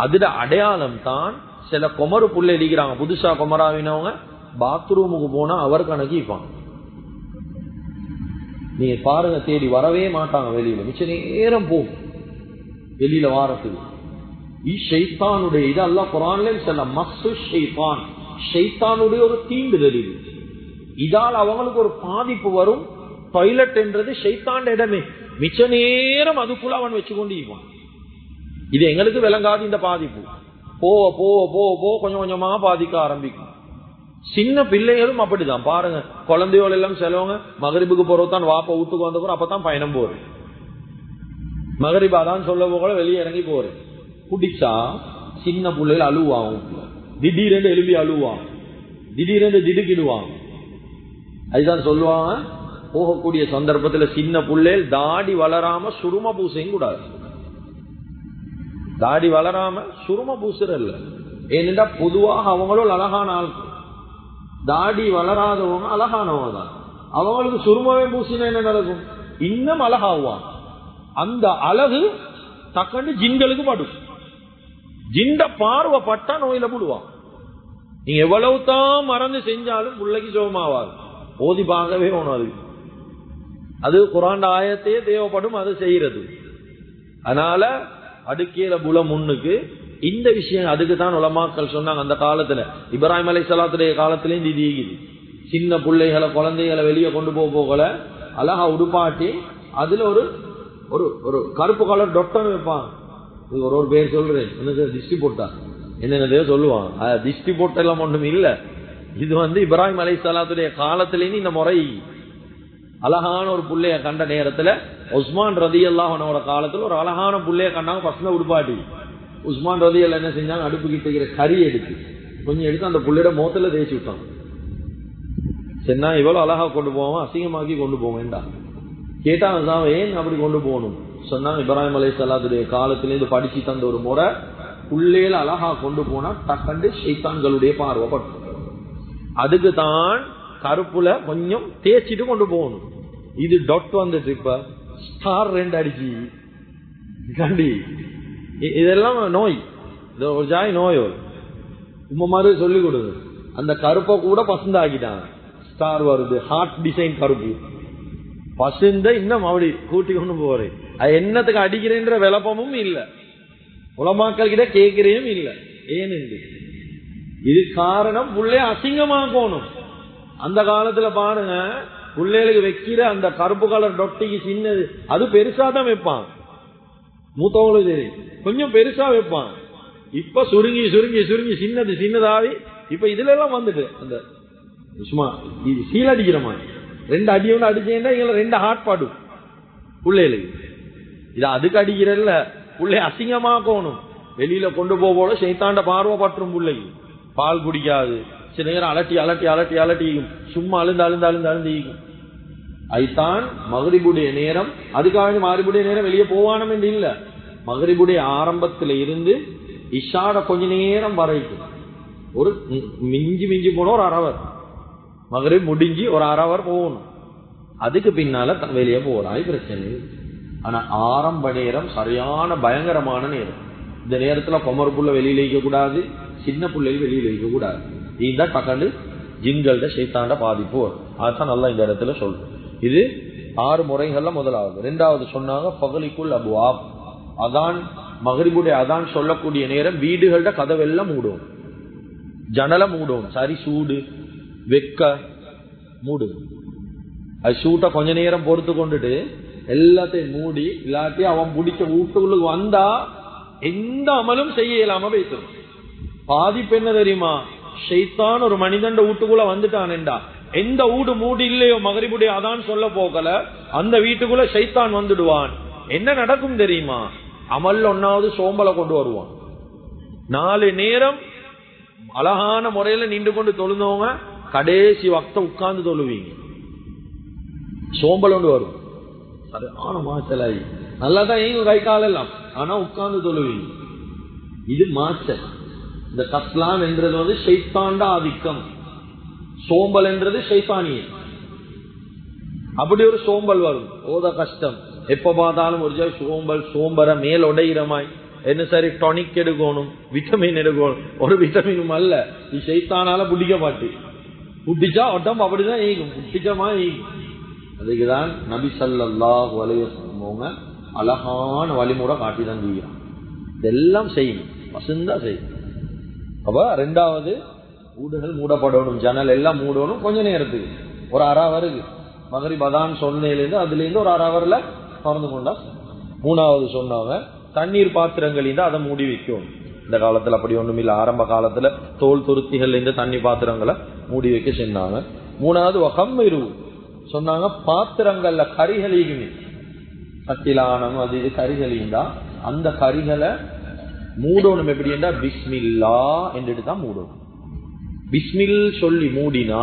[SPEAKER 1] அதுல அடையாளம் தான் சில கொமரு புள்ள அடிக்கிறாங்க. புதுசா கொமராவினவங்க பாத்ரூமுக்கு போனா அவர் கணக்கிப்பாங்க. நீங்க பாருங்க, தேடி வரவே மாட்டாங்க வெளியில. மிச்ச நேரம் போகும் வெளியில வாரத்துக்கு. ஷைத்தானுடைய இது அல்லாஹ் குர்ஆன்ல சொல்ல மஸ்ஸு ஷைத்தான், ஷைத்தானுடைய ஒரு தீண்டுதல் இது. இதால் அவங்களுக்கு ஒரு பாதிப்பு வரும். டாய்லெட் என்றது ஷைத்தான் இடமே. மிச்ச நேரம் அதுக்குள்ள அவன் வச்சு கொண்டு இருப்பான். இது எங்களுக்கு விளங்காது இந்த பாதிப்பு. போவ போவ போவ போவ கொஞ்சம் கொஞ்சமா பாதிக்க ஆரம்பிக்கும். சின்ன பிள்ளைகளும் அப்படிதான் பாருங்க. குழந்தையோட எல்லாம் செலவங்க மகரிபுக்கு போறதான் வாப்ப வீட்டுக்கு வந்த போற அப்பதான் பயணம் போறேன். மகரிபா தான் சொல்ல போக வெளியே இறங்கி போறேன். குடிச்சா சின்ன பிள்ளைகள் அழுவாங்க. திடீரென்று எழுப்பி அழுவாங்க, திடீரென்று திடுக்கிடுவாங்க. அதுதான் சொல்லுவாங்க, போகக்கூடிய சந்தர்ப்பத்துல சின்ன பிள்ளைகள் தாடி வளராம சுரும பூசையும் கூடாது. தாடி வளராம சுரும பூசுறல்ல. ஏனென்றா பொதுவாக அவங்களும் அழகான ஆள். தாடி வளராதவங்க அழகானவங்க தான். அவங்களுக்கு சுருமவே பூசினா என்ன நடக்கும்? இன்னும் அழகாவான். அந்த அழகு தக்கண்டு ஜின்களுக்கு படும். ஜிண்ட பார்வை பட்டா நோயில போடுவான். நீங்க எவ்வளவு தான் மறந்து செஞ்சாலும் பிள்ளைக்கு சோகமாவாது. ஓதி பார்க்கவே ஒண்ணு. அது குர்ஆன் ஆயத்தையே தேவைப்படும் அது செய்யறது. அதனால அடுக்கையில புல முன்னுக்கு இந்த விஷயம். அதுக்கு தான் உலமாக்கள் சொன்னாங்க அந்த காலத்துல, இப்ராஹிம் அலைஹிஸ்ஸலாத்துடைய காலத்திலேயும் இது சின்ன பிள்ளைகளை குழந்தைகளை வெளியே கொண்டு போகல அழகா உடுப்பாட்டி அதுல ஒரு ஒரு கருப்பு கலர் டொட்டன் வைப்பான். ஒரு பேர் சொல்றேன், திஷ்டி போட்டா என்னென்ன சொல்லுவான். திஷ்டி போட்ட எல்லாம் ஒண்ணும் இல்ல. இது இப்ராஹிம் அலைஹிஸ்ஸலாத்துடைய காலத்திலேயும் இந்த முறை. அழகான ஒரு புள்ளைய கண்ட நேரத்துல உஸ்மான் ரலியல்லாஹு அன்ஹுவோட காலத்துல ஒரு அழகான புள்ளைய கண்டாங்க. பசங்க உடுப்பாட்டி உஸ்மான் ரலியல்லாஹு என்ன செஞ்சாங்க, அடுப்பு கிட்ட கறி எடுத்து கொஞ்சம் எடுத்து அந்த புள்ளையோட முகத்துல தேய்ச்சி விட்டான். சரிண்ணா இவ்வளவு அழகா கொண்டு போவோம், அசிங்கமாக்கி கொண்டு போவேன்டா. கேட்டாங்க ஏன் அப்படி கொண்டு போகணும் சொன்னாங்க, இப்ராஹிம் அலைஹிஸ்ஸலாத்துடைய காலத்திலேருந்து படிச்சு தந்த ஒரு முறை, புள்ளையில அழகா கொண்டு போனா டக்கண்டு ஷைத்தான்களுடைய பார்வைப்பட்டு, அதுக்கு தான் கருப்புல கொஞ்சம் தேய்ச்சிட்டு கொண்டு போகணும். இது டொட் வந்துட்டு இப்ப ஸ்டார் 2 அடிச்சு கண்டி, இதெல்லாம் நோய், இது ஒரு ஜாய் நோய். உம்ம மாதிரி சொல்லி கொடுங்க, அந்த கருப்பை கூட பசுந்தாக்கிட்டாங்க. ஸ்டார் வருது, ஹார்ட் டிசைன் கருப்பு பசுந்த இன்னும் அப்படி கூட்டி கொண்டு போறேன். அது என்னத்துக்கு அடிக்கிறேன்ற விளப்பமும் இல்ல, உலமாக்கள் கிட்ட கேட்கிறேன் இல்ல. ஏன் இது காரணம் புள்ளைய அசிங்கமாக்கணும். அந்த காலத்துல பாருங்க, புள்ளைகளுக்கு வைக்கிற அந்த கருப்பு கலர் டொட்டிக்கு சின்னது, அது பெருசா தான் வைப்பான். மூத்தவங்களுக்கு தெரியும், கொஞ்சம் பெருசா வைப்பான். இப்ப சுருங்கி சுருங்கி சுருங்கி சின்னது சின்னதாவி இப்ப இதுல எல்லாம் வந்துட்டு அந்த சும்மா இது சீல் அடிக்கிற மாதிரி 2 அடி ஒன்று அடிச்சேன்னா எங்களை 2 ஹார்ட் பாடும் பிள்ளைகளுக்கு. இது அதுக்கு அடிக்கிறல்ல, பிள்ளை அசிங்கமாக்கணும். வெளியில கொண்டு போல சைத்தாண்ட பார்வை பற்றும். பிள்ளைக்கு பால் குடிக்காது, சில நேரம் அலட்டி அலட்டி அலட்டி அலட்டிக்கும், சும்மா அழுந்து அழுந்து அழுந்து அழுந்திக்கும். அதுதான் மகரிபுடைய நேரம். அதுக்காக மகரிபுடைய நேரம் வெளியே போவானம் என்று இல்ல, மகரிபுடைய ஆரம்பத்துல இருந்து இஷாட கொஞ்ச நேரம் வரைக்கும் ஒரு மிஞ்சி மிஞ்சி போன ஒரு 1/2 hour, மகரிப் முடிஞ்சு ஒரு 1/2 hour போகணும். அதுக்கு பின்னால வெளியே போறாய் பிரச்சனை. ஆனா ஆரம்ப நேரம் சரியான பயங்கரமான நேரம். இந்த நேரத்துல கொமர் புள்ள வெளியில வைக்க கூடாது, சின்ன பிள்ளைகள் வெளியில வைக்க கூடாது. இதுதான் பக்கண்டு ஜின்கள சைத்தாண்ட பாதிப்பு வரும். அதுதான் நல்லா இந்த இடத்துல சொல்றோம். இது 6 முறைகள்ல முதலாவது. 2வது சொன்னாங்க பகலிக்குள் அபுவாப், அதான் மகரிபுடைய அதான் சொல்லக்கூடிய நேரம் வீடுகளோட கதவெல்லாம் மூடும், ஜன்னல மூடும். சரி சூடு வெக்க மூடும். அது சூட்டை கொஞ்ச நேரம் பொறுத்து கொண்டுட்டு எல்லாத்தையும் மூடி, இல்லாட்டி அவன் பிடிச்ச வீட்டுக்குள்ளுக்கு வந்தா எந்த அமலும் செய்ய இயலாம பேசும். பாதிப்பு என்ன தெரியுமா, ஷைத்தான் ஒரு மனிதன் வீட்டுக்குள்ள வந்துட்டான்டா, எந்த வீடு மூடி இல்லையோ மகரிபுடைய அதான் சொல்ல போகல, அந்த வீட்டுக்குள்ள ஷைத்தான் வந்துடுவான். என்ன நடக்கும் தெரியுமா, அமல் 1வது சோம்பலை கொண்டு வருவான். 4 நேரம் அழகான முறையில நின்று கொண்டு தொழுந்தவங்க கடைசி வக்த உட்கார்ந்து தொழுவீங்க, சோம்பல் ஒன்று வரும். சரியான மாச்சலாயி நல்லாதான் எங்க கை கால எல்லாம், ஆனா உட்கார்ந்து தொழுவீங்க. இது மாச்சல். இந்த கஸ்லான் என்றது வந்து ஷைத்தாண்ட ஆதிக்கம், சோம்பல் என்றது ஷைத்தானிய. அப்படி ஒரு சோம்பல் வரும், ஓத கஷ்டம். எப்ப பார்த்தாலும் ஒரு சோம்பல், சோம்பர மேல் உடையிறமாய் என்ன சரி டானிக் எடுக்கணும், விட்டமின் எடுக்கணும். ஒரு விட்டமினும் அல்ல, இது ஷைத்தானால புடிக்க மாட்டு. புட்டிச்சா உடம்பு அப்படிதான் ஈகும், புட்டிச்சமா ஈகும். அதுக்குதான் நபி ஸல்லல்லாஹு அலைஹி வஸல்லம் அழகான வழிமுறை காட்டிதான் செய்யறான். இதெல்லாம் செய்யும், வசந்தா செய்யும். அப்ப 2வது வீடுகள் மூடப்படணும், ஜன்னல் எல்லாம் மூடணும். கொஞ்ச நேரத்துக்கு ஒரு 1/2 hour மகரிப் அதான் சொன்னேலேருந்து அதுல இருந்து ஒரு 1/2 hourல திறந்து கொண்டா. 3வது சொன்னாங்க தண்ணீர் பாத்திரங்கள் இருந்தா அதை மூடி வைக்கும். இந்த காலத்துல அப்படி ஒண்ணும் இல்ல, ஆரம்ப காலத்துல தோல் துருத்திகள் இருந்து தண்ணி பாத்திரங்களை மூடி வைக்க சொன்னாங்க. 3வது வகம்மிரு சொன்னாங்க, பாத்திரங்கள்ல கரிகளிக்குமே, கட்டிலானம் அது இது கரிகளிந்தா அந்த கரிகளை மூடணும். எப்படி என்றா பிஸ்மில்லா என்று தான் மூடணும். பிஸ்மில் சொல்லி மூடினா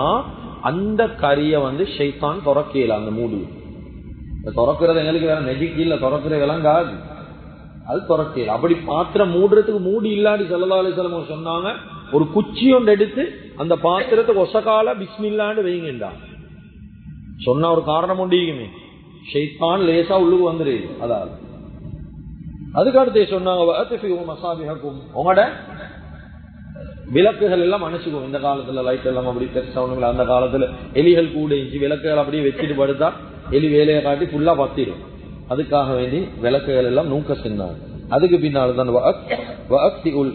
[SPEAKER 1] அந்த கரிய வந்து ஷைத்தான் துறக்கல. அந்த மூடி துறக்கிறது எங்களுக்கு வேற நெஜிக்கு இல்ல, துறக்கிற விளங்காது, அது துறக்கல. அப்படி பாத்திரம் மூடுறதுக்கு மூடி இல்லாடி ஸல்லல்லாஹு அலைஹி வஸல்லம் சொன்னாங்க, ஒரு குச்சி ஒன்று எடுத்து அந்த பாத்திரத்துக்கு ஒசகால பிஸ்மில்லான்னு வைங்கண்டா சொன்ன ஒரு காரணம் உண்டியுமே, ஷைத்தான் லேசா உள்ளுக்கு வந்துரு. அதாவது அதுக்கு அடுத்து சொன்னாங்க உங்களோட விளக்குகள் எல்லாம் அணைச்சுக்கும். இந்த காலத்துல லைட் எல்லாம் அப்படி பெருசா ஒண்ணுங்களா, அந்த காலத்துல எலிகள் கூட இருந்துச்சு, விளக்குகள் அப்படியே வச்சுட்டு படுத்தா எலி வேலையை காட்டி ஃபுல்லா பத்திடும். அதுக்காக வேண்டி விளக்குகள் எல்லாம் நூக்க செஞ்சாங்க. அதுக்கு பின்னால தான்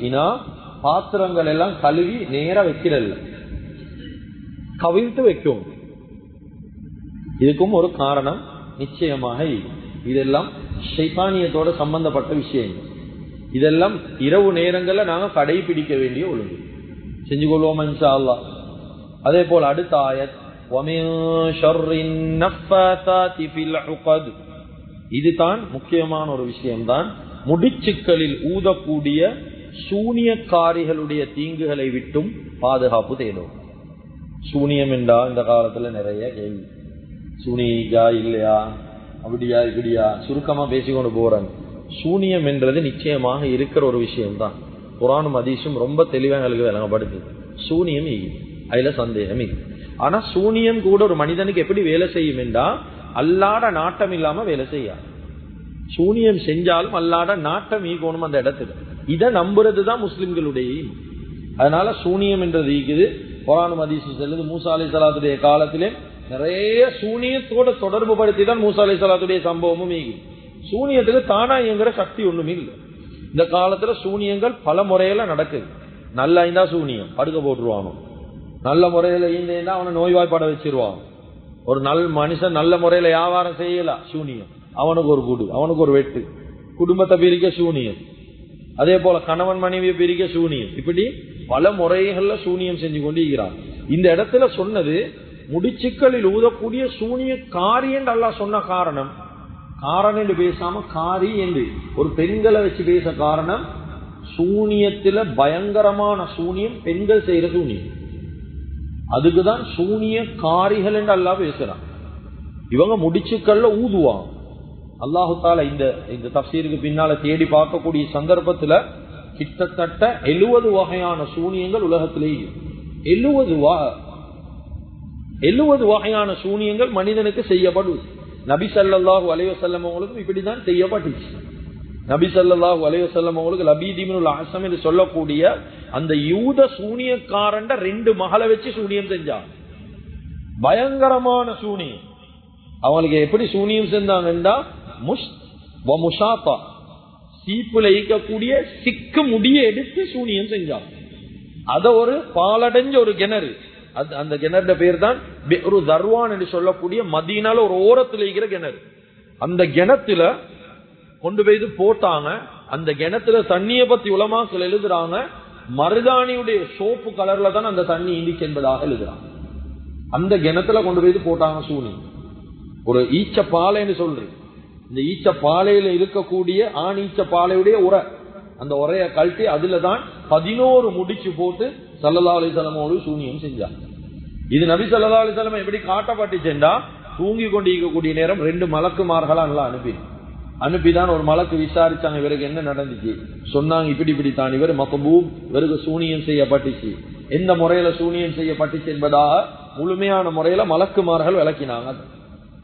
[SPEAKER 1] இனா பாத்திரங்கள் எல்லாம் கழுவி நேரா வைக்கிறல்ல, கவிழ்த்து வைக்கும். இதுக்கும் ஒரு காரணம் நிச்சயமாக. இதெல்லாம் ஷைத்தானியத்தோட சம்பந்தப்பட்ட விஷயங்கள். இதெல்லாம் இரவு நேரங்கள்ல நாங்க கடைபிடிக்க வேண்டிய ஒழுங்கு செஞ்சு கொள்வோம் இன்ஷா அல்லாஹ். அதே போல அடுத்த ஆயத் இதுதான் முக்கியமான ஒரு விஷயம்தான். முடிச்சுக்களில் ஊதக்கூடிய சூனியக்காரிகளுடைய தீங்குகளை விட்டும் பாதுகாப்பு தேடும். சூனியம் என்றா இந்த காலத்துல நிறைய கேள்வி. சூனியா இல்லையா, அப்படியா இப்படியா, சுருக்கமா பேசிக்கொண்டு போறேன். சூனியம் என்றது நிச்சயமாக இருக்கிற ஒரு விஷயம்தான். குர்ஆனும் ஹதீஸும் ரொம்ப தெளிவாக எங்களுக்கு விளங்கப்படுத்துது. சூனியம் அதுல சந்தேகம் இல்லை. ஆனா சூனியம் கூட ஒரு மனிதனுக்கு எப்படி வேலை செய்யும் என்றா, அல்லாட நாட்டம் இல்லாம வேலை செய்யாது. சூனியம் செஞ்சாலும் அல்லாட நாட்டம் ஈகோணும் அந்த இடத்துல. இதை நம்புறதுதான் முஸ்லிம்களுடைய. அதனால சூனியம் என்றது ஈக்குது. குர்ஆனும் ஹதீஸும் சொல்லுது, மூசா அலைஹிஸ்ஸலாத்துடைய காலத்திலே நிறைய சூனியத்தோட தொடர்பு படுத்தி தான் மூசா அலைஹிஸ்ஸலாத்துடைய சம்பவமும் ஈகுது. சூனியத்துக்கு தானா இயங்குற சக்தி ஒண்ணுமே இல்லை. இந்த காலத்துல சூனியங்கள் பல முறையில நடக்குது. நல்லா இருந்தா சூனியம் படுக்க போட்டுருவானோ, நல்ல முறையில ஈந்தா அவனை நோய்வாய்ப்பட வச்சிருவான். ஒரு மனுஷன் நல்ல முறையில வியாபாரம் செய்யலாம், சூனியம். அவனுக்கு ஒரு கூடு, அவனுக்கு ஒரு வெட்டு, குடும்பத்தை பிரிக்க சூனியம். அதே போல கணவன் மனைவியை பிரிக்க சூனியம். இப்படி பல முறைகள்ல சூனியம் செஞ்சு கொண்டு இருக்கிறான். இந்த இடத்துல சொன்னது முடிச்சுக்களில் ஊதக்கூடிய சூனிய காரி என்று அல்லாஹ் சொன்ன காரணம் என்று பேசாம காரி என்று ஒரு பெண்களை வச்சு பேச காரணம், சூனியத்துல பயங்கரமான சூனியம் பெண்கள் செய்யற சூனியம். அதுக்குதான் சூனிய காரிகள் என்று அல்லாஹ் பேசுறான். இவங்க முடிச்சுக்கள்ல ஊதுவான். அல்லாஹு தாலா இந்த தஃசீருக்கு பின்னால தேடி பார்க்கக்கூடிய சந்தர்ப்பத்துல கிட்டத்தட்ட 70 வகையான சூனியங்கள் உலகத்திலேயே 70 வகையான சூனியங்கள் மனிதனுக்கு செய்யப்படுது. நபி ஸல்லல்லாஹு அலைஹி வஸல்லம் அவங்களுக்கும் இப்படிதான் செய்யப்பட்டுச்சு. நபி ஸல்லல்லாஹு அலைஹி வஸல்லம் அவங்களுக்கு லபீத் இப்னுல் அஸம் என்று சொல்லக்கூடிய அந்த யூத சூனியக்காரண்ட 2 மகளை வச்சு சூனியம் செஞ்சாங்க. பயங்கரமான சூனியம். அவங்களுக்கு எப்படி சூனியம் செஞ்சாங்கன்னா, சீப்புல ஈக்கக்கூடிய சிக்கு முடிய எடுத்து சூனியம் செஞ்சாங்க. அத ஒரு பாலடைஞ்ச ஒரு கிணறு, அந்த கிணறு பேர் தான் பிஹ்ரு தர்வான் என்று சொல்லக்கூடிய மதீனால ஒரு ஓரத்துல இருக்கிற கிணறு. அந்த கிணத்துல கொண்டு போய் போட்டாங்க. அந்த கிணத்துல தண்ணியை பத்தி உலமாக்கள் எழுதுறாங்க, மருதாணியுடைய சோப்பு கலர்ல தான் அந்த தண்ணி இண்டிச்சு என்பதாக எழுதுறாங்க. அந்த கிணத்துல கொண்டு போய் போட்டாங்க சூனியம். ஒரு ஈச்ச பாலைன்னு சொல்றேன். இந்த ஈச்ச பாலையில இருக்கக்கூடிய ஆண் ஈச்ச பாலையுடைய உரை, அந்த உரைய கழட்டி அதுலதான் 11 முடிச்சு போட்டு ஸல்லல்லாஹு அலைஹி வஸல்லம் சூனியம் செஞ்சாங்க. இது நபி ஸல்லல்லாஹு அலைஹி வஸல்லம் எப்படி காட்டப்பட்டுச்சேண்டா, தூங்கி கொண்டு இருக்கக்கூடிய நேரம் 2 மலக்குமார்களா நல்லா அனுப்பிதான் ஒரு மலக்கு விசாரிச்சாங்க, இவருக்கு என்ன நடந்துச்சு. சொன்னாங்க இப்படி தான், இவர் மக்பூப், இவருக்கு சூனியம் செய்யப்பட்டுச்சு. எந்த முறையில சூனியம் செய்யப்பட்டுச்சு என்பதாக முழுமையான முறையில மலக்குமார்கள் விளக்கினாங்க.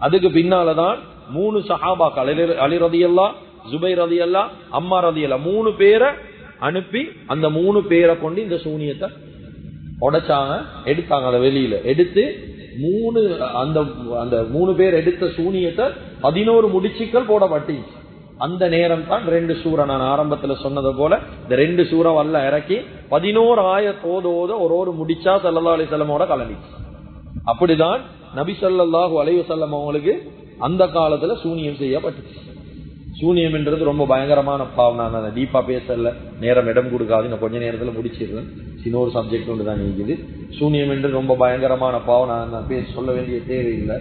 [SPEAKER 1] அதுக்கு பின்னாலதான் 3 சஹாபாக்கள், அலி ரலியல்லாஹு, ஜுபைர் ரலியல்லாஹு, அம்மா ரலியல்லாஹு, 3 பேரை அனுப்பி அந்த 3 பேரை கொண்டு இந்த சூனியத்தை உடைச்சாங்க, எடுத்தாங்க. அதை வெளியில எடுத்து அந்த 3 பேர் எடுத்த சூனியத்தை 11 முடிச்சுக்கள் போடப்பட்டுச்சு. அந்த நேரம் தான் 2 சூரா, நான் ஆரம்பத்துல சொன்னது போல இந்த 2 சூரா வல்ல இறக்கி 11 ஆயத் ஓத ஒரு முடிச்சா ஸல்லல்லாஹு அலைஹி வஸல்லமோட கலந்துச்சு. அப்படிதான் நபி ஸல்லல்லாஹு அலைஹி வஸல்லம் அவங்களுக்கு அந்த காலத்துல சூனியம் செய்யப்பட்டுச்சு. சூனியம் என்றது ரொம்ப பயங்கரமான பாவம். நான் டீப்பா பேசல, நேரம் இடம் கொடுக்காது, நான் கொஞ்ச நேரத்துல முடிச்சிடுறேன். இன்னொரு சப்ஜெக்ட் ஒன்று தான் இருக்குது. சூனியம் என்று ரொம்ப பயங்கரமான பாவம். நான் பேச சொல்ல வேண்டிய தேவையில்லை.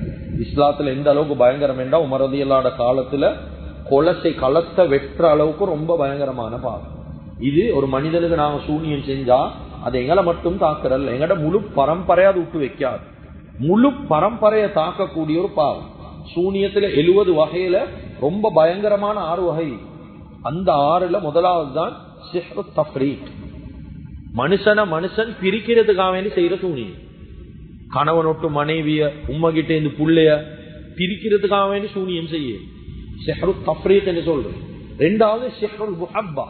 [SPEAKER 1] இஸ்லாத்துல எந்த அளவுக்கு பயங்கரம் என்றா, உமர் ரலியல்லாஹு காலத்துல கொலசை களத்தை வெற்ற அளவுக்கு ரொம்ப பயங்கரமான பாவம். இது ஒரு மனிதனுக்கு நாங்க சூனியம் செஞ்சா அது எங்களை மட்டும் தாக்குறல்ல, எங்கட முழு பரம்பரையா அது விட்டு வைக்காது. முழு பரம்பரையை தாக்கக்கூடிய ஒரு பாவம். சூனியத்துல 70 வகையில ரொம்ப பயங்கரமான 6 வகை. அந்த 6ல முதலாவது தான் சிஹ்ரு தஃப்ரீக். மனுஷன் பிரிக்கிறதுக்காக வேண்டி செய்யற சூனியம். கணவனொட்டு மனைவிய, உம்மகிட்ட இருந்து புள்ளைய பிரிக்கிறதுக்காக வேண்டி சூனியம் செய்ய சிஹ்ரு தஃப்ரீக் என்று சொல்றேன். 2வது சிஹ்ருல் முஹப்பா,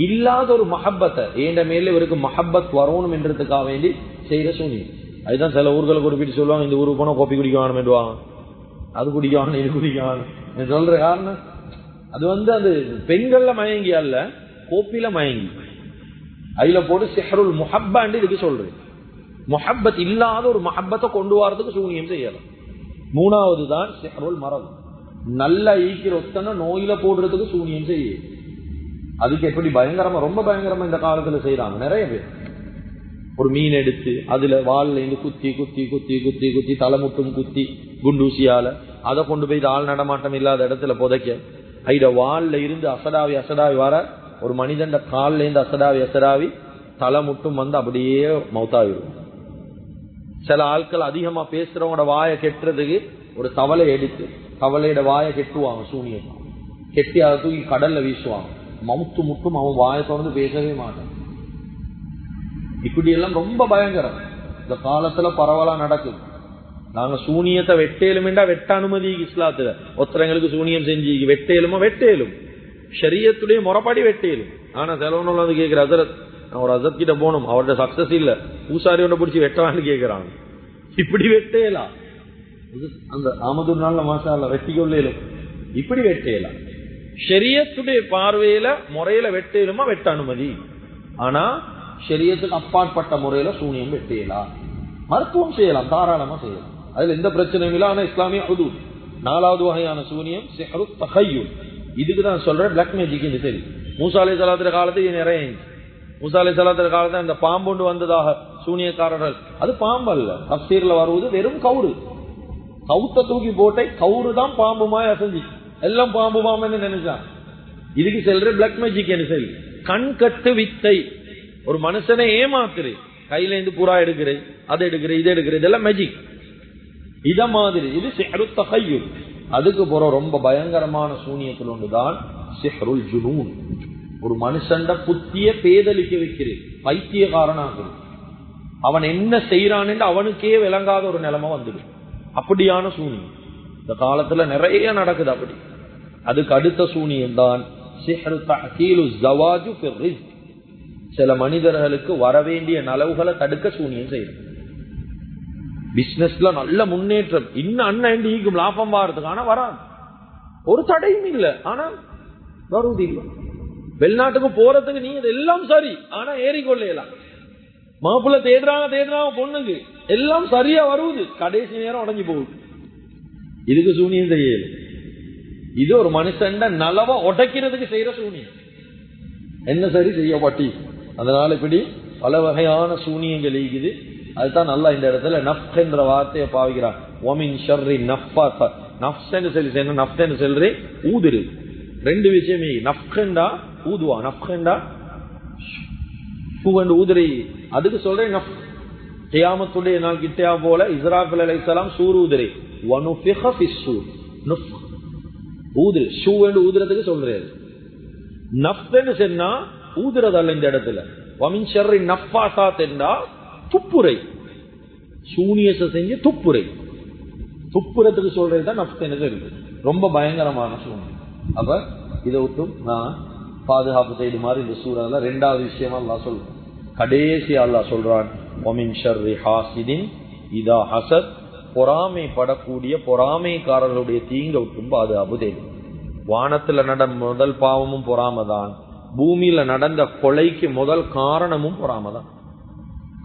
[SPEAKER 1] இல்லாத ஒரு மஹப்பத்தை ஏண்ட மேல இவருக்கு மஹப்பத் வரணும் என்றதுக்காக வேண்டி செய்யற சூனியம். அதுதான் சில ஊர்களை குறிப்பிட்டு சொல்லுவாங்க, இந்த ஊருக்கு போனா கோப்பி குடிக்க வேணும்டுவாங்க, அது குடிக்க வேணும், இது குடிக்க வேணும் சொல்ற காரணம் அது அது பெண்கள்ல மயங்கி அல்ல, கோப்பில மயங்கி. அதுல போட்டு சிஹ்ருல் முஹப்பான்னு இதுக்கு சொல்றேன். முஹப்பத் இல்லாத ஒரு மஹப்பத்தை கொண்டு வரதுக்கு சூனியம் செய்யலாம். 3வது தான் சிஹ்ருல் மரத், நல்ல ஈக்கிற ஒத்தனை நோயில போடுறதுக்கு சூனியம் செய்ய. அதுக்கு எப்படி பயங்கரமா, ரொம்ப பயங்கரமா இந்த காலத்துல செய்யறாங்க நிறைய பேர். ஒரு மீன் எடுத்து அதுல வால்ல இருந்து குத்தி குத்தி குத்தி குத்தி குத்தி தலைமுட்டும் குத்தி குண்டூசியால அதை கொண்டு போய் ஆள் நடமாட்டம் இல்லாத இடத்துல புதைக்க, ஐட வால்ல இருந்து அசடாவி வர ஒரு மனிதன் காலில் இருந்து அசடாவி அசடாவி தலை முட்டும் வந்து அப்படியே மௌத்தாவிடும். சில ஆட்கள் அதிகமா பேசுறவங்களோட வாயை கெட்டுறதுக்கு ஒரு தவளை எடுத்து தவளையோட வாயை கெட்டுவாங்க, சூனியம் கெட்டி அதை தூக்கி கடல்ல வீசுவாங்க. மவுத்து முட்டும், அவன் வாயை தொடர்ந்து பேசவே மாட்டான். இப்படி எல்லாம் ரொம்ப பயங்கரம் இந்த காலத்துல பரவலா நடக்குது. நாங்க சூனியத்தை வெட்டேலுமெண்டா வெட்ட அனுமதி இஸ்லாத்துல. ஒருத்தரங்களுக்கு சூனியம் செஞ்சு வெட்டேலுமா வெட்டேலும், ஷரியத்துடைய முறைப்படி வெட்டேலும். ஆனா செலவனும் வந்து கேட்கிற அசரத், நான் ஒரு அசத் கிட்ட போனோம், அவரோட சக்சஸ் இல்ல, பூசாரியோட பிடிச்சி வெட்டலான்னு கேட்கிறாங்க. இப்படி வெட்டேலாம் அந்த ஆமதூர் நாள்ல மாசால வெட்டி கொள்ளேலும், இப்படி வெட்டேலாம். ஷரியத்துடைய பார்வையில முறையில வெட்டேலுமா வெட்ட அனுமதி. ஆனா ஷரியத்துக்கு அப்பாற்பட்ட முறையில சூனியம் வெட்டேலாம். மருத்துவம் செய்யலாம், தாராளமா செய்யலாம், அதுல எந்த பிரச்சனையும் இல்லை. ஆனா இஸ்லாமிய ஹுதூத். 4வது வகையான சூனியம் சிஹ்ரு தஹய்யுல். இதுக்குதான் சொல்றேன் பிளாக் மேஜிக். சரி, மூசா அலைஹிஸ்ஸலாத்து காலத்துக்கு நிறைய மூசா அலைஹிஸ்ஸலாத்து காலத்துல அந்த பாம்பு வந்ததாக சூனியக்காரர்கள், அது பாம்பு அல்ல, தஃசீர்ல வருவது வெறும் கவுரு. கவுத்த தூக்கி போட்டை கவுரு தான் பாம்புமாய் அசைஞ்சு எல்லாம் பாம்பு பாம்புன்னு நினைச்சான். இதுக்கு செல்ற பிளாக் மேஜிக். சரி, கண் கட்டு வித்தை. ஒரு மனுஷனை ஏமாத்துரு, கையில இருந்து புறா எடுக்கிறேன், அதை எடுக்கிறேன், இதை எடுக்கிறேன், இதெல்லாம் மேஜிக். இத மாதிரி இது சிஹ்ரு தஹய்யுல். அதுக்கு போற ரொம்ப பயங்கரமான சூனியத்தில் ஒன்றுதான் சிஹ்ருல் ஜுனூன். ஒரு மனுஷண்ட புத்திய பேதலிக்க வைக்கிறேன், பைத்தியக்காரனாக அவன் என்ன செய்யறான் என்று அவனுக்கே விளங்காத ஒரு நிலைமை வந்துடும். அப்படியான சூனியம் இந்த காலத்துல நிறைய நடக்குது. அப்படி அதுக்கு அடுத்த சூனியம் தான் சிஹ்ரு தஅகீலு ஸவாஜு ஃபிர் ரிஸ்க். சில மனிதர்களுக்கு வரவேண்டிய நலவுகளை தடுக்க சூனியம் செய்யும். பிசினஸ்ல நல்ல முன்னேற்றம், இன்னும் அண்ணன் ஈக்கும் லாபம் வாரத்துக்கு, ஆனா வராது, ஒரு தடையும் இல்லை, ஆனா வருவது இல்லை. வெளிநாட்டுக்கு போறதுக்கு நீ எல்லாம் சரி, ஆனா ஏறிக்கொள்ளலாம். மாப்பிள்ள தேடுறாங்க பொண்ணுக்கு, எல்லாம் சரியா வருவது, கடைசி நேரம் உடஞ்சி போகுது. இதுக்கு சூனியம் செய்யல. இது ஒரு மனுஷன் நலவ உடைக்கிறதுக்கு செய்யற சூனியம். என்ன சரி செய்யப்பட்டி. அதனால இப்படி பல வகையான சூனியங்கள் இருக்குது. அதுதான் நல்லா இந்த இடத்துல நஃப் என்ற வார்த்தையை பாவிக்கிறான். ஒமின் ஷர்ரி நஃபாத். நஃப்ஸ்ன்னு சொல்லி நஃப்ன்னு சொல்றே ஊதுரு. ரெண்டு விஷயமே, நஃப்கண்டா ஊதுவா, நஃப்கண்டா ஊதுரை. அதுக்கு சொல்றேன் நஃப். கியாமத்துடைய நாள் கிட்டயா போல இஸ்ராஃபில் அலைஹிஸ்ஸலாம் சூர் ஊதுரை. வனுஃபிக ஃபிஸ்ஸூர். நஃப் ஊதுரு, ஷூ என்று ஊதுறதுக்கு சொல்றேன். நஃப்ன்னு சொன்னா ஊதுறதல்ல இந்த இடத்துல. வமின் ஷர்ரி நஃபாஸாத் என்றா துப்புரை, சூனியத்தை செஞ்சு துப்புரை, துப்புறத்துக்கு சொல்றதுதான் நஃப்ன்னு இருக்கு. ரொம்ப பயங்கரமான சூனியம். அப்ப இதை விட்டும் நான் பாதுகாப்பு செய்யுமாறு இந்த சூறால 2வது விஷயமா அல்லாஹ் சொல்றான். கடைசி அல்லாஹ் சொல்றான், வமின் ஷர்ரி ஹாசிதின் இதா ஹசத். பொறாமைப்படக்கூடிய பொறாமைக்காரர்களுடைய தீங்க விட்டும் பாதுகாப்பு செய்யும். வானத்துல நடந்த முதல் பாவமும் பொறாமதான், பூமியில நடந்த கொலைக்கு முதல் காரணமும் பொறாமதான்.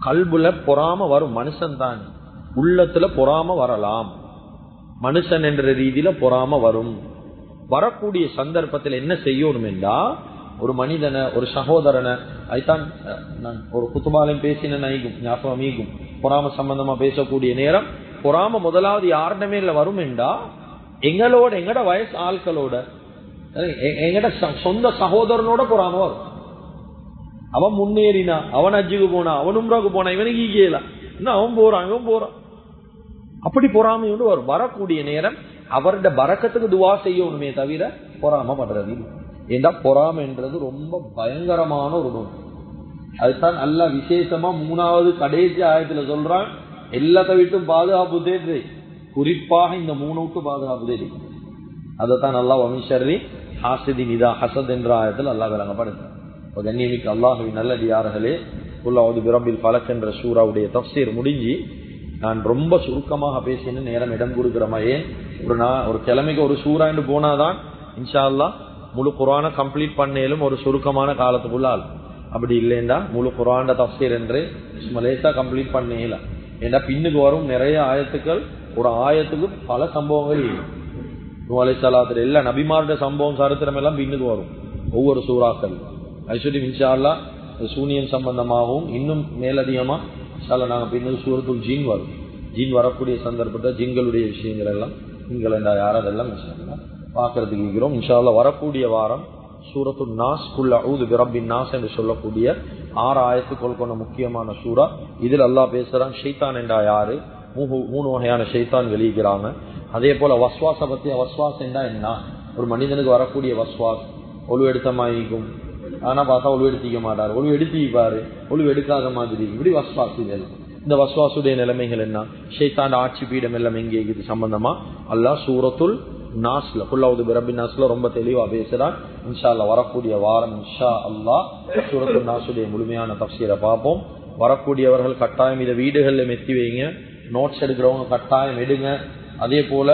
[SPEAKER 1] கல்புல பொறாம வரும், மனுஷன் தான், உள்ளத்துல பொறாம வரலாம், மனுஷன் என்ற ரீதியில பொறாம வரும். வரக்கூடிய சந்தர்ப்பத்தில் என்ன செய்யணும் என்றா, ஒரு மனிதனை, ஒரு சகோதரனை, அதுதான் நான் ஒரு குத்துபாலையும் பேசின ஞாபகம் ஈகும். பொறாம சம்பந்தமா பேசக்கூடிய நேரம் பொறாம முதலாவது யாருடமே இல்ல வரும் என்றா, எங்களோட எங்கட வயசு ஆட்களோட, எங்கட சொந்த சகோதரனோட பொறாம வரும். அவன் முன்னேறினா, அவன் அஜிக்கு போனா, அவன் உம்ராக்கு போனா, இவனுக்கு ஈகல, இன்னும் அவன் போறான், இவன் போறான். அப்படி பொறாமையோடு வரும். வரக்கூடிய நேரம் அவருடைய பரக்கத்துக்கு துவா செய்யணுமே தவிர பொறாம பண்றது. ஏண்டா பொறாமைன்றது ரொம்ப பயங்கரமான ஒரு நோய். அதுதான் நல்ல விசேஷமா 3வது கடைசி ஆயத்துல சொல்றான், எல்லாத்த விட்டும் பாதுகாப்பு தேடு, குறிப்பாக இந்த 3 விட்டு பாதுகாப்பு தேடி. அதைத்தான் நல்லா வமின் ஷர்ரி ஹாசிதின் இதா ஹசத் என்ற ஆயத்தில் அல்லாஹ் விளங்கப்படுத்த. கண்ணியமிக்க அல்லாஹுவின் நல்லடியார்களே, குல் அஊது பிரப்பில் ஃபலக் என்ற சூராவுடைய தஃப்சீர் முடிஞ்சு நான் ரொம்ப சுருக்கமாக பேசின நேரம் இடம் கொடுக்கிறோமா. ஏன் ஒரு கிழமைக்கு ஒரு சூறா என்று போனாதான் இன்ஷா அல்லாஹ் முழு குர்ஆனை கம்ப்ளீட் பண்ணேலும் ஒரு சுருக்கமான காலத்துக்குள்ளால். அப்படி இல்லைண்டா முழு குர்ஆன் தஃப்சீர் என்று லேசா கம்ப்ளீட் பண்ணேல. ஏன்னா பின்னுக்கு வரும் நிறைய ஆயத்துக்கள், ஒரு ஆயத்துக்கு பல சம்பவங்கள் நூஹ் அலைஹிஸ்ஸலாத்துல எல்லா நபிமாருடைய சம்பவம் சரித்திரம் எல்லாம் பின்னுக்கு வரும் ஒவ்வொரு சூறாக்கள். ஐஸ்வரி இன்ஷா அல்லாஹ் சூனியம் சம்பந்தமாகவும் இன்னும் மேலதிகமா இன்ஷால்லா நாங்க பின்னுக்கு சூரத்துல் ஜின் வரும். ஜின் வரக்கூடிய சந்தர்ப்பத்தை ஜின்களுடைய விஷயங்கள் எல்லாம் நீங்கள் யாரெல்லாம் இன்ஷா அல்லாஹ் பார்க்கறதுக்கு இருக்கிறோம். இன்ஷா அல்லாஹ் வரக்கூடிய வாரம் சூரத்துன் நாஸ் குல் அஊது பிரப்பின் நாஸ் என்று சொல்லக்கூடிய 6 ஆயத்துக்கள் கொண்ட முக்கியமான சூரா. இதில் அல்லாஹ் பேசுறான் ஷைத்தான் என்றா யாரு, 3 வகையான ஷைத்தான் வெளியிக்கிறாங்க. அதே போல வஸ்வாச பத்தி, வஸ்வாஸ் என்றா என்ன, ஒரு மனிதனுக்கு வரக்கூடிய வஸ்வாஸ் ஒழு எடுத்த மாதிரிக்கும், ஆனா பார்த்தா ஒழு எடுத்திக்க மாட்டாரு, ஒழு எடுத்திப்பாரு, ஒழு எடுக்காத மாதிரி, இப்படி வஸ்வாஸ். இதெல்லாம் இந்த வஸ்வாசுடைய நிலைமைகள் என்ன, ஷைத்தான் ஆட்சி பீடம் எல்லாம் எங்கே இது சம்பந்தமா அல்லாஹ் சூரத்துல் நாஸ்ல குல் அஊது பிரப்பின் நாஸ்ல ரொம்ப தெளிவா பேசுறான். இன்ஷா அல்லாஹ் வரக்கூடிய வாரம் இன்ஷா அல்லாஹ் சூரத்துல் நாஸுடைய முழுமையான தஃப்சீரை பார்ப்போம். வரக்கூடியவர்கள் கட்டாயம் இதை வீடுகளில் மெத்தி வைங்க, நோட்ஸ் எடுக்கிறவங்க கட்டாயம் எடுங்க. அதே போல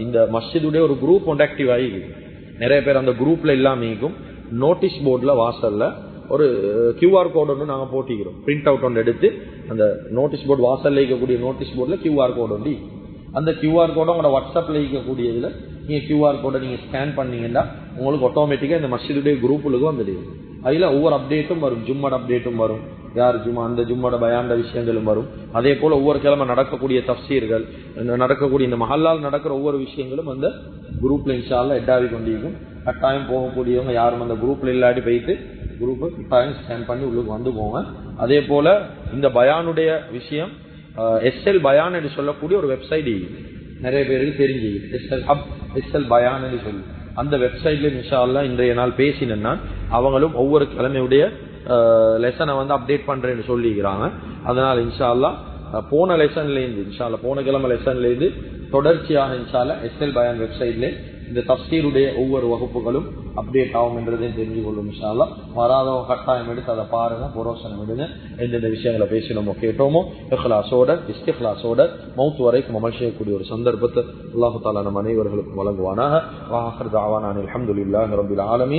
[SPEAKER 1] இந்த மஸ்ஜிதுடைய ஒரு குரூப் ஒன்று ஆக்டிவ் ஆகி நிறைய பேர் அந்த குரூப்ல இல்லாம நோட்டீஸ் போர்டுல வாசல்ல ஒரு கியூஆர் கோடு ஒன்று நாங்கள் போட்டிக்கிறோம். பிரிண்ட் அவுட் ஒன்று எடுத்து அந்த நோட்டீஸ் போர்டு வாசல்ல இருக்கக்கூடிய நோட்டீஸ் போர்டில் கியூஆர் கோடு ஒன்று, அந்த கியூஆர் கோடை உங்களோட வாட்ஸ்அப்ல இருக்கக்கூடியதுல நீங்கள் கியூஆர் கோடை நீங்கள் ஸ்கேன் பண்ணீங்கன்னா உங்களுக்கு ஆட்டோமேட்டிக்காக இந்த மஸ்ஜிதுடைய குரூப்புகளுக்கு வந்துடுது. அதில் ஒவ்வொரு அப்டேட்டும் வரும், ஜும்மோட அப்டேட்டும் வரும், யார் ஜும்மா அந்த ஜும்மோட பயாண்ட விஷயங்களும் வரும். அதே போல ஒவ்வொரு கிழமை நடக்கக்கூடிய தஃப்சீர்கள், நடக்கக்கூடிய இந்த மஹல்லால் நடக்கிற ஒவ்வொரு விஷயங்களும் அந்த குரூப்ல இன்ஷா அல்லாஹ் எட்டாவி கொண்டிருக்கும். கட்டாயம் போகக்கூடியவங்க யாரும் அந்த குரூப்ல இல்லாட்டி போயிட்டு குரூப்பை கட்டாயம் ஸ்கேன் பண்ணி உள்ளுக்கு வந்து போங்க. அதே போல இந்த பயானுடைய விஷயம் எஸ்எல் பயான் என்று சொல்லக்கூடிய ஒரு வெப்சைட் நிறைய பேருக்கு தெரிஞ்சு, எஸ்எல் ஹப் எஸ்எல் பயான் என்று சொல்லி அந்த வெப்சைட்ல இன்ஷா அல்லாஹ் இன்றைய நாள் பேசினா அவங்களும் ஒவ்வொரு கிழமையுடைய லெசனை வந்து அப்டேட் பண்றேன்னு சொல்லிக்கிறாங்க. அதனால இன்ஷா அல்லாஹ் போன லெசன்ல இருந்து இன்ஷா அல்லாஹ் போன கிழமை லெசன்ல இருந்து தொடர்ச்சியாக இன்ஷா அல்லாஹ் எஸ்எல் பயான் வெப்சைட்ல இந்த தஃப்சீருடைய ஒவ்வொரு வகுப்புகளும் அப்டேட் ஆகும் என்றதையும் தெரிஞ்சு கொள்ளும். இன்ஷா அல்லாஹ் வராதவங்க கட்டாயம் எடுத்து அதை பாருங்க, புரோசனம் எடுங்க. எந்தெந்த விஷயங்களை பேசினோமோ கேட்டோமோ இஹ்லாஸோட இஸ்திக்லாஸோட மௌத் வரைக்கும் அமல் செய்யக்கூடிய ஒரு சந்தர்ப்பத்தை அல்லாஹ் தஆலா நம் அனைவர்களுக்கும் வழங்குவானாக. வ ஆகிர் தஅவானா அல்ஹம்துலில்லாஹி ரப்பில் ஆலமீன்.